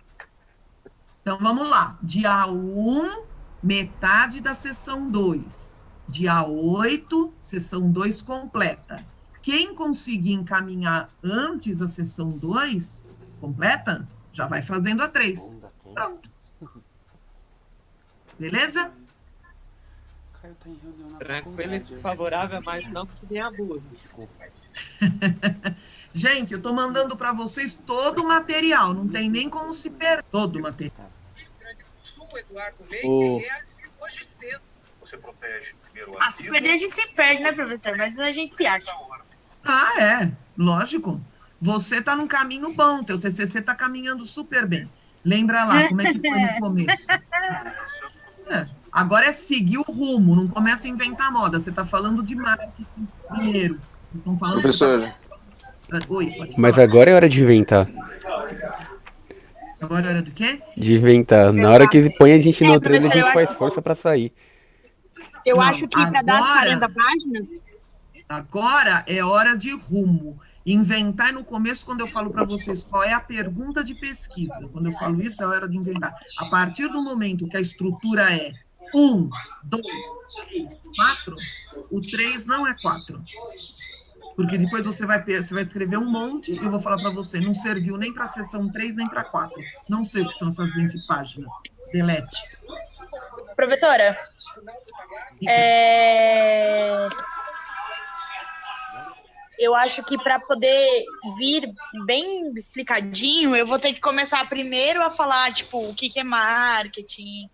Então vamos lá. Dia 1, metade da sessão 2. Dia 8, sessão 2 completa. Quem conseguir encaminhar antes a sessão 2 completa, já vai fazendo a 3. Pronto. Beleza?
Tranquilo e favorável, mas não que nem a música.
Desculpa.
Gente, eu tô mandando para vocês todo o material, não tem nem como se perder todo o material.
Se perder a gente se perde, né, professor? Mas a gente se acha.
Lógico. Você tá num caminho bom, teu TCC tá caminhando super bem. Lembra lá, como é que foi no começo? Agora é seguir o rumo, não começa a inventar moda. Você tá falando de marketing primeiro. Estão falando
Professora.
Oi, pode falar.
Mas agora é hora de inventar.
Agora é hora do quê?
De inventar. Na hora que põe a gente no trailer, a gente faz força pra sair.
Eu acho que para dar as 40 páginas...
Agora é hora de rumo. Inventar no começo, quando eu falo para vocês qual é a pergunta de pesquisa. Quando eu falo isso, é hora de inventar. A partir do momento que a estrutura é 1, 2, 3, 4, o 3 não é 4. Porque depois você vai escrever um monte e eu vou falar para você, não serviu nem para a sessão 3, nem para 4. Não sei o que são essas 20 páginas. Delete.
Professora, eu acho que para poder vir bem explicadinho, eu vou ter que começar primeiro a falar, tipo, o que é marketing,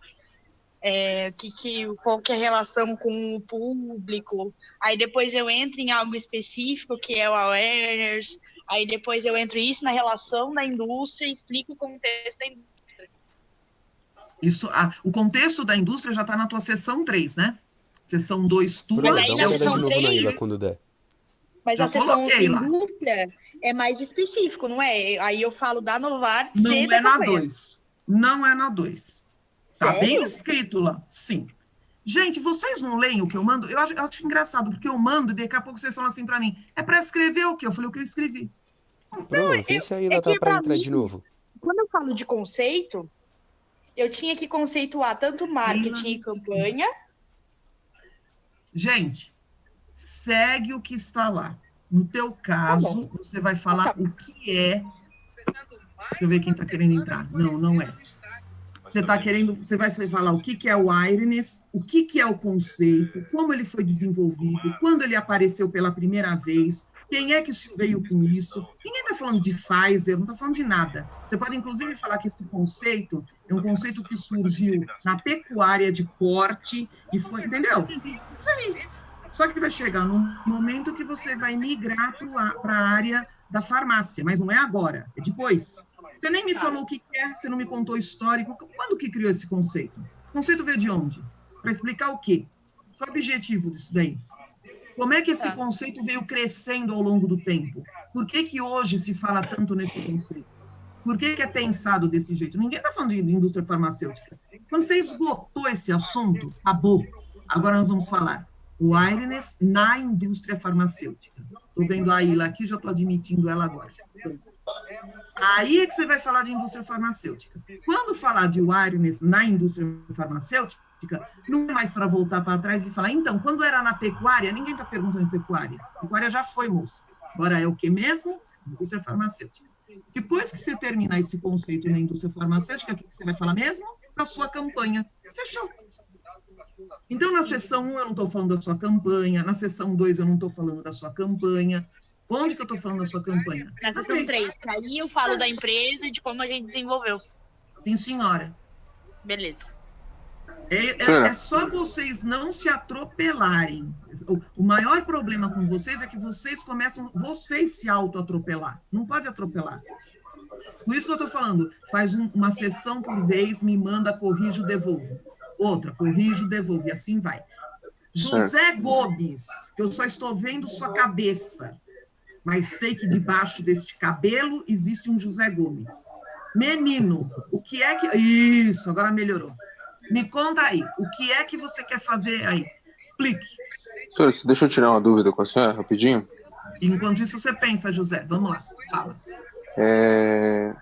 qual que é a relação com o público, aí depois eu entro em algo específico, que é o awareness, aí depois eu entro isso na relação da indústria e explico o contexto da indústria.
O contexto da indústria já está na tua sessão 3, né? Sessão 2 tua.
Dá uma olhada de novo na Ilha quando der.
Mas
Já
a seção
coloquei lá.
indústria é mais específico, não é? Aí eu falo da Novartis
Não
e
é
da
na
campanha.
2. Não é na 2. Tá
Sério?
bem escrito lá, sim. Gente, vocês não leem o que eu mando? Eu acho engraçado, porque eu mando e daqui a pouco vocês falam assim pra mim, é pra escrever o quê? Eu falei, o que eu escrevi.
Pro, vê se ainda
É
tá
que
pra
pra
entrar
mim,
de novo.
quando eu falo de conceito, eu tinha que conceituar tanto marketing e campanha.
Gente, segue o que está lá. No teu caso, você vai falar o que é. Deixa eu ver quem está querendo entrar. Não, não é. Você vai falar o que é o Wireless, o que é o conceito, como ele foi desenvolvido, quando ele apareceu pela primeira vez, quem é que veio com isso. Ninguém está falando de Pfizer, não está falando de nada. Você pode, inclusive, falar que esse conceito é um conceito que surgiu na pecuária de corte e foi, entendeu? Isso aí. Só que vai chegar num momento que você vai migrar para a área da farmácia, mas não é agora, é depois. Você nem me falou o que é, você não me contou o histórico. Quando que criou esse conceito? Esse conceito veio de onde? Para explicar o quê? Qual é o objetivo disso daí? Como é que esse conceito veio crescendo ao longo do tempo? Por que que hoje se fala tanto nesse conceito? Por que que é pensado desse jeito? Ninguém está falando de indústria farmacêutica. Quando você esgotou esse assunto, acabou. Agora nós vamos falar wireless na indústria farmacêutica. Estou vendo a Ilha aqui, já estou admitindo ela agora. Aí é que você vai falar de indústria farmacêutica. Quando falar de wireless na indústria farmacêutica, não é mais para voltar para trás e falar, então, quando era na pecuária, ninguém está perguntando em pecuária. Pecuária já foi, moça. Agora é o que mesmo? Indústria farmacêutica. Depois que você terminar esse conceito na indústria farmacêutica, o que você vai falar mesmo? Da sua campanha. Fechou. Então, na seção 1, eu não estou falando da sua campanha, na seção 2, eu não estou falando da sua campanha. Onde que eu estou falando da sua campanha?
Na seção 3, que aí eu falo da empresa e de como a gente desenvolveu.
Sim, senhora.
Beleza.
É só vocês não se atropelarem. O maior problema com vocês é que vocês começam, vocês se auto-atropelar. Não pode atropelar. Por isso que eu estou falando, faz uma sessão por vez, me manda, corrijo, devolvo. Outra, corrijo, devolvo, e assim vai. José Gomes, que eu só estou vendo sua cabeça, mas sei que debaixo deste cabelo existe um José Gomes. Menino, o que é que... Isso, agora melhorou. Me conta aí, o que é que você quer fazer aí? Explique.
Senhor, deixa eu tirar uma dúvida com a senhora, rapidinho.
Enquanto isso, você pensa, José. Vamos lá, fala.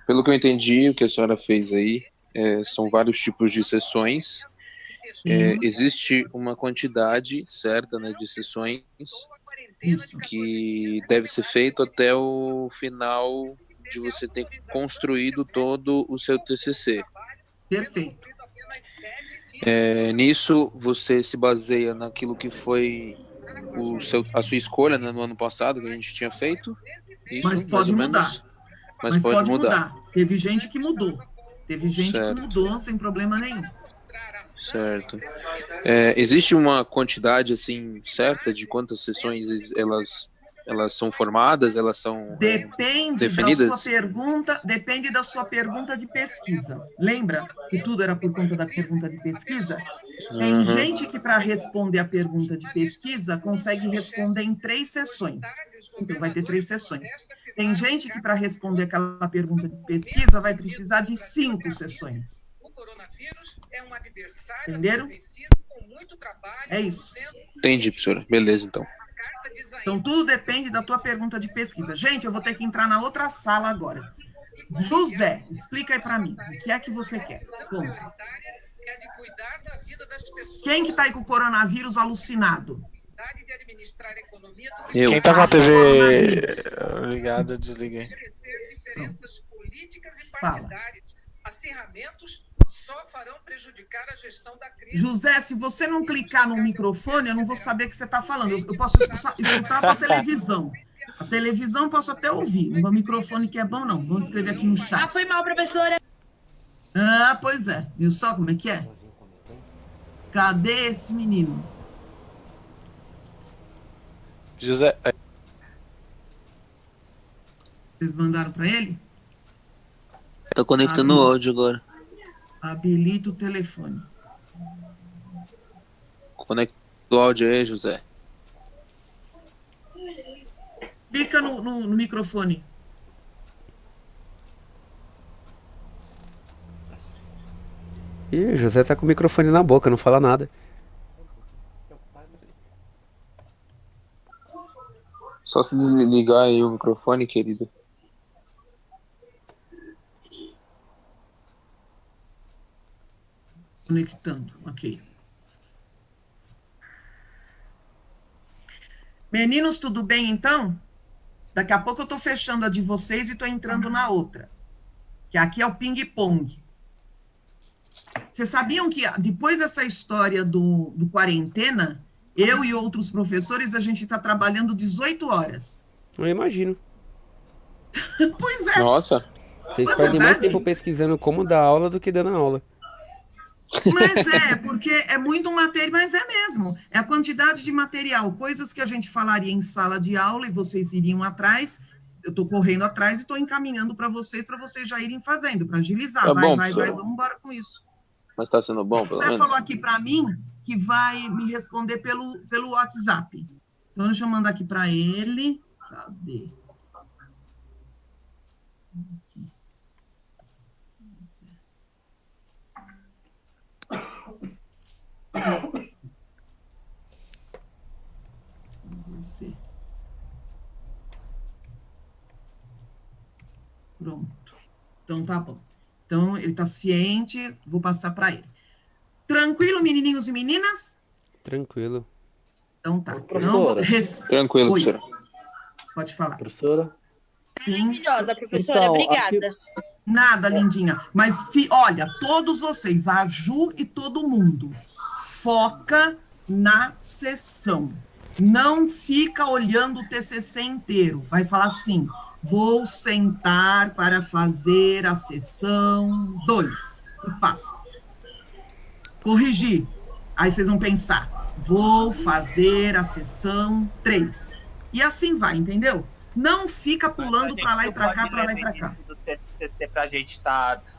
Pelo que eu entendi, o que a senhora fez aí, são vários tipos de sessões. Existe uma quantidade certa, né, de sessões que deve ser feito até o final de você ter construído todo o seu TCC.
Perfeito.
Nisso, você se baseia naquilo que foi a sua escolha, né, no ano passado, que a gente tinha feito. Isso,
mas pode mudar.
Mas pode mudar.
Teve gente que mudou. Teve gente
certo.
que mudou sem problema nenhum.
Certo. Existe uma quantidade assim certa de quantas sessões elas são formadas, elas são definidas?
Depende da sua pergunta de pesquisa. Lembra que tudo era por conta da pergunta de pesquisa? Tem gente que, para responder a pergunta de pesquisa, consegue responder em 3 sessões. Então, vai ter 3 sessões. Tem gente que, para responder aquela pergunta de pesquisa, vai precisar de 5 sessões. Entenderam? É isso.
Entendi, professora. Beleza, então.
Então, tudo depende da tua pergunta de pesquisa. Gente, eu vou ter que entrar na outra sala agora. José, explica aí para mim. O que é que você quer? Conta. Quem que tá aí com o coronavírus alucinado?
Eu.
Quem tá com a TV ligada, desliguei.
Fala. José, se você não clicar no microfone, eu não vou saber o que você está falando. Eu posso escutar a tua televisão. A televisão eu posso até ouvir. O microfone que é bom, não. Vamos escrever aqui no chat.
Ah, foi mal, professora.
Ah, pois é. Viu só como é que é? Cadê esse menino?
José.
Vocês mandaram para ele?
Tá conectando o áudio agora.
Habilita o telefone.
Conecta o áudio aí, José.
Clica no microfone.
Ih, José tá com o microfone na boca, não fala nada.
Só se desligar aí o microfone, querido.
Conectando, ok. Meninos, tudo bem então? Daqui a pouco eu tô fechando a de vocês e tô entrando na outra. Que aqui é o ping-pong. Vocês sabiam que depois dessa história do quarentena, eu e outros professores, a gente está trabalhando 18 horas.
Eu imagino.
Pois é.
Nossa.
Vocês perdem mais tempo pesquisando como dar aula do que dando aula.
Mas porque é muito matéria, mas é mesmo. É a quantidade de material, coisas que a gente falaria em sala de aula e vocês iriam atrás. Eu estou correndo atrás e estou encaminhando para vocês já irem fazendo, para agilizar.
Tá
vai,
bom,
vai,
professora.
vamos embora com isso.
Mas tá sendo bom, pelo
Você
menos?
falou aqui para mim que vai me responder pelo WhatsApp. Então, deixa eu mandar aqui para ele. Cadê? Você. Pronto. Então, tá bom. Então, ele está ciente, vou passar para ele. Tranquilo, menininhos e meninas?
Tranquilo.
Então, tá.
Professora.
Tranquilo,
Oi.
professora.
Pode falar.
Professora?
Sim.
Maravilhosa, professora.
Então,
Obrigada.
Nada, lindinha. Mas, olha, todos vocês, a Ju e todo mundo, foca na sessão. Não fica olhando o TCC inteiro. Vai falar assim, vou sentar para fazer a sessão 2. E faça. Corrigir. Aí vocês vão pensar, vou fazer a sessão 3. E assim vai, entendeu? Não fica pulando para lá e para cá, para lá e para cá.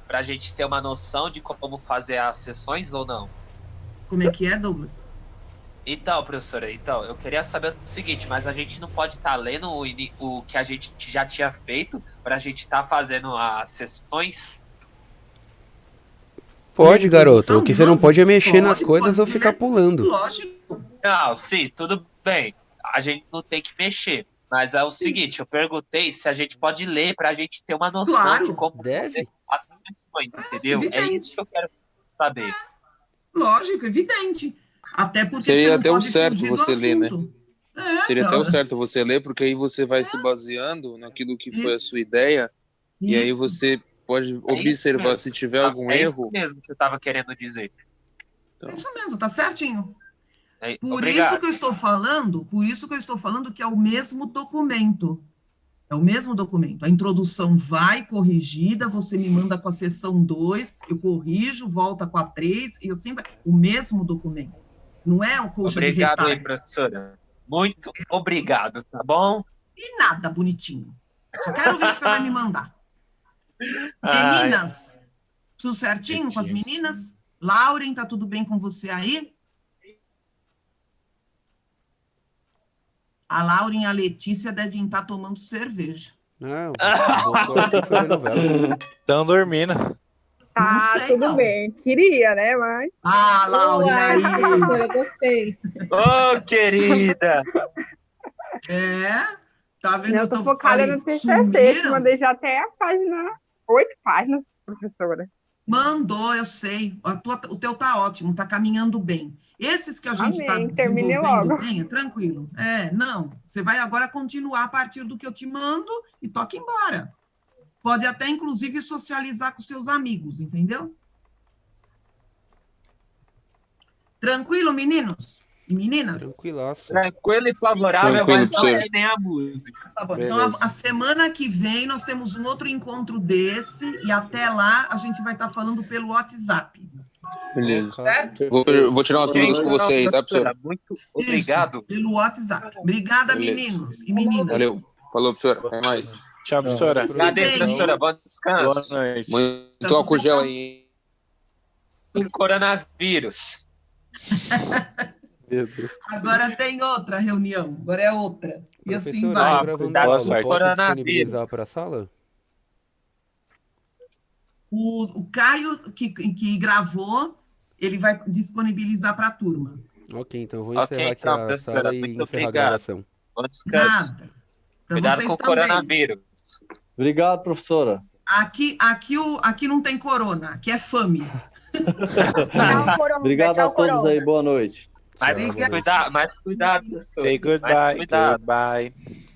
Pra gente ter uma noção de como fazer as sessões ou não?
Como é que é, Douglas?
Então, professora, eu queria saber o seguinte, mas a gente não pode estar lendo o que a gente já tinha feito pra gente estar fazendo as sessões?
Pode, garoto. O que você não pode é mexer nas
Pode,
coisas ou
pode.
ficar pulando.
Lógico.
Não, sim, tudo bem. A gente não tem que mexer. Mas é o seguinte, eu perguntei se a gente pode ler pra gente ter uma noção
Claro.
de como
Deve.
fazer as sessões, entendeu? É
evidente.
isso que eu quero saber.
Lógico, evidente. Até porque
Seria
você não
até o
pode
certo
fugir do
você ler, né?
assunto.
Seria até
não.
o certo você ler, porque aí você vai se baseando naquilo que foi a
Isso.
sua ideia, e aí
Isso.
você pode
isso
observar
mesmo.
se tiver algum
É
erro.
isso mesmo que eu tava querendo dizer.
Então,
Isso mesmo, tá certinho. Por
Obrigado.
isso que eu estou falando que é o mesmo documento. É o mesmo documento. A introdução vai corrigida, você me manda com a seção 2, eu corrijo, volta com a 3, e assim vai. O mesmo documento. Não é o coxa de
Obrigado aí,
retalho.
professora. Muito obrigado, tá bom?
E nada, bonitinho. Só quero ver o que você vai me mandar.
Ai.
Meninas, tudo certinho com as meninas? Lauren, tá tudo bem com você aí? A Lauren e a Letícia devem estar tomando cerveja.
Não, voltou aqui fazer novela.
Estão dormindo.
Não
Tá,
sei,
tudo
não.
bem. Queria, né, mas...
Ah, Lauren, aí.
professora, gostei.
Ô, querida!
Tá vendo?
Eu tô focada no TCC,
sumiram.
mandei já até a página, 8 páginas, professora.
Mandou, eu sei. O teu tá ótimo, tá caminhando bem. Esses que a gente está
Amém, termine
desenvolvendo
logo.
bem, é tranquilo. Não. Você vai agora continuar a partir do que eu te mando e toca embora. Pode até, inclusive, socializar com seus amigos, entendeu? Tranquilo, meninos e meninas?
Tranquilaço.
Tranquilo e favorável,
Tranquilo,
mas não
professor.
é nem a música.
Tá bom.
Beleza.
Então, a semana que vem, nós temos um outro encontro desse, e até lá a gente vai estar falando pelo WhatsApp.
beleza.
Certo?
Vou tirar umas dúvidas com você aí, tá, professora?
Muito obrigado.
Isso, pelo WhatsApp. Obrigada,
Beleza.
meninos e meninas.
Valeu. Falou, professora. Até mais.
Tchau, professora.
Obrigado aí,
bem,
professora. Bom
Boa
descanso.
noite.
Muito álcool gel aí, hein?
Um coronavírus.
Meu Deus.
Agora tem outra reunião, agora é outra. E assim
Professora,
vai.
eu tô gravando
cuidado
aula.
com
Posso
coronavírus.
disponibilizar para a sala?
O Caio, que gravou, ele vai disponibilizar para a turma.
Ok, então eu vou
Ok,
encerrar aqui
então,
a
professora,
sala e
muito
encerrar a
obrigado.
gravação.
Bom descanso.
Nada. Para
Cuidado
vocês
com o
também.
coronavírus.
Obrigado, professora.
Aqui não tem corona, aqui é fame.
Tchau, Coronga.
Obrigado a
Tchau,
todos
Coronga.
aí, boa noite.
Mais
Tchau, boa noite.
cuidado, mais cuidado, professor.
Say
Mais
goodbye.
cuidado.
Goodbye.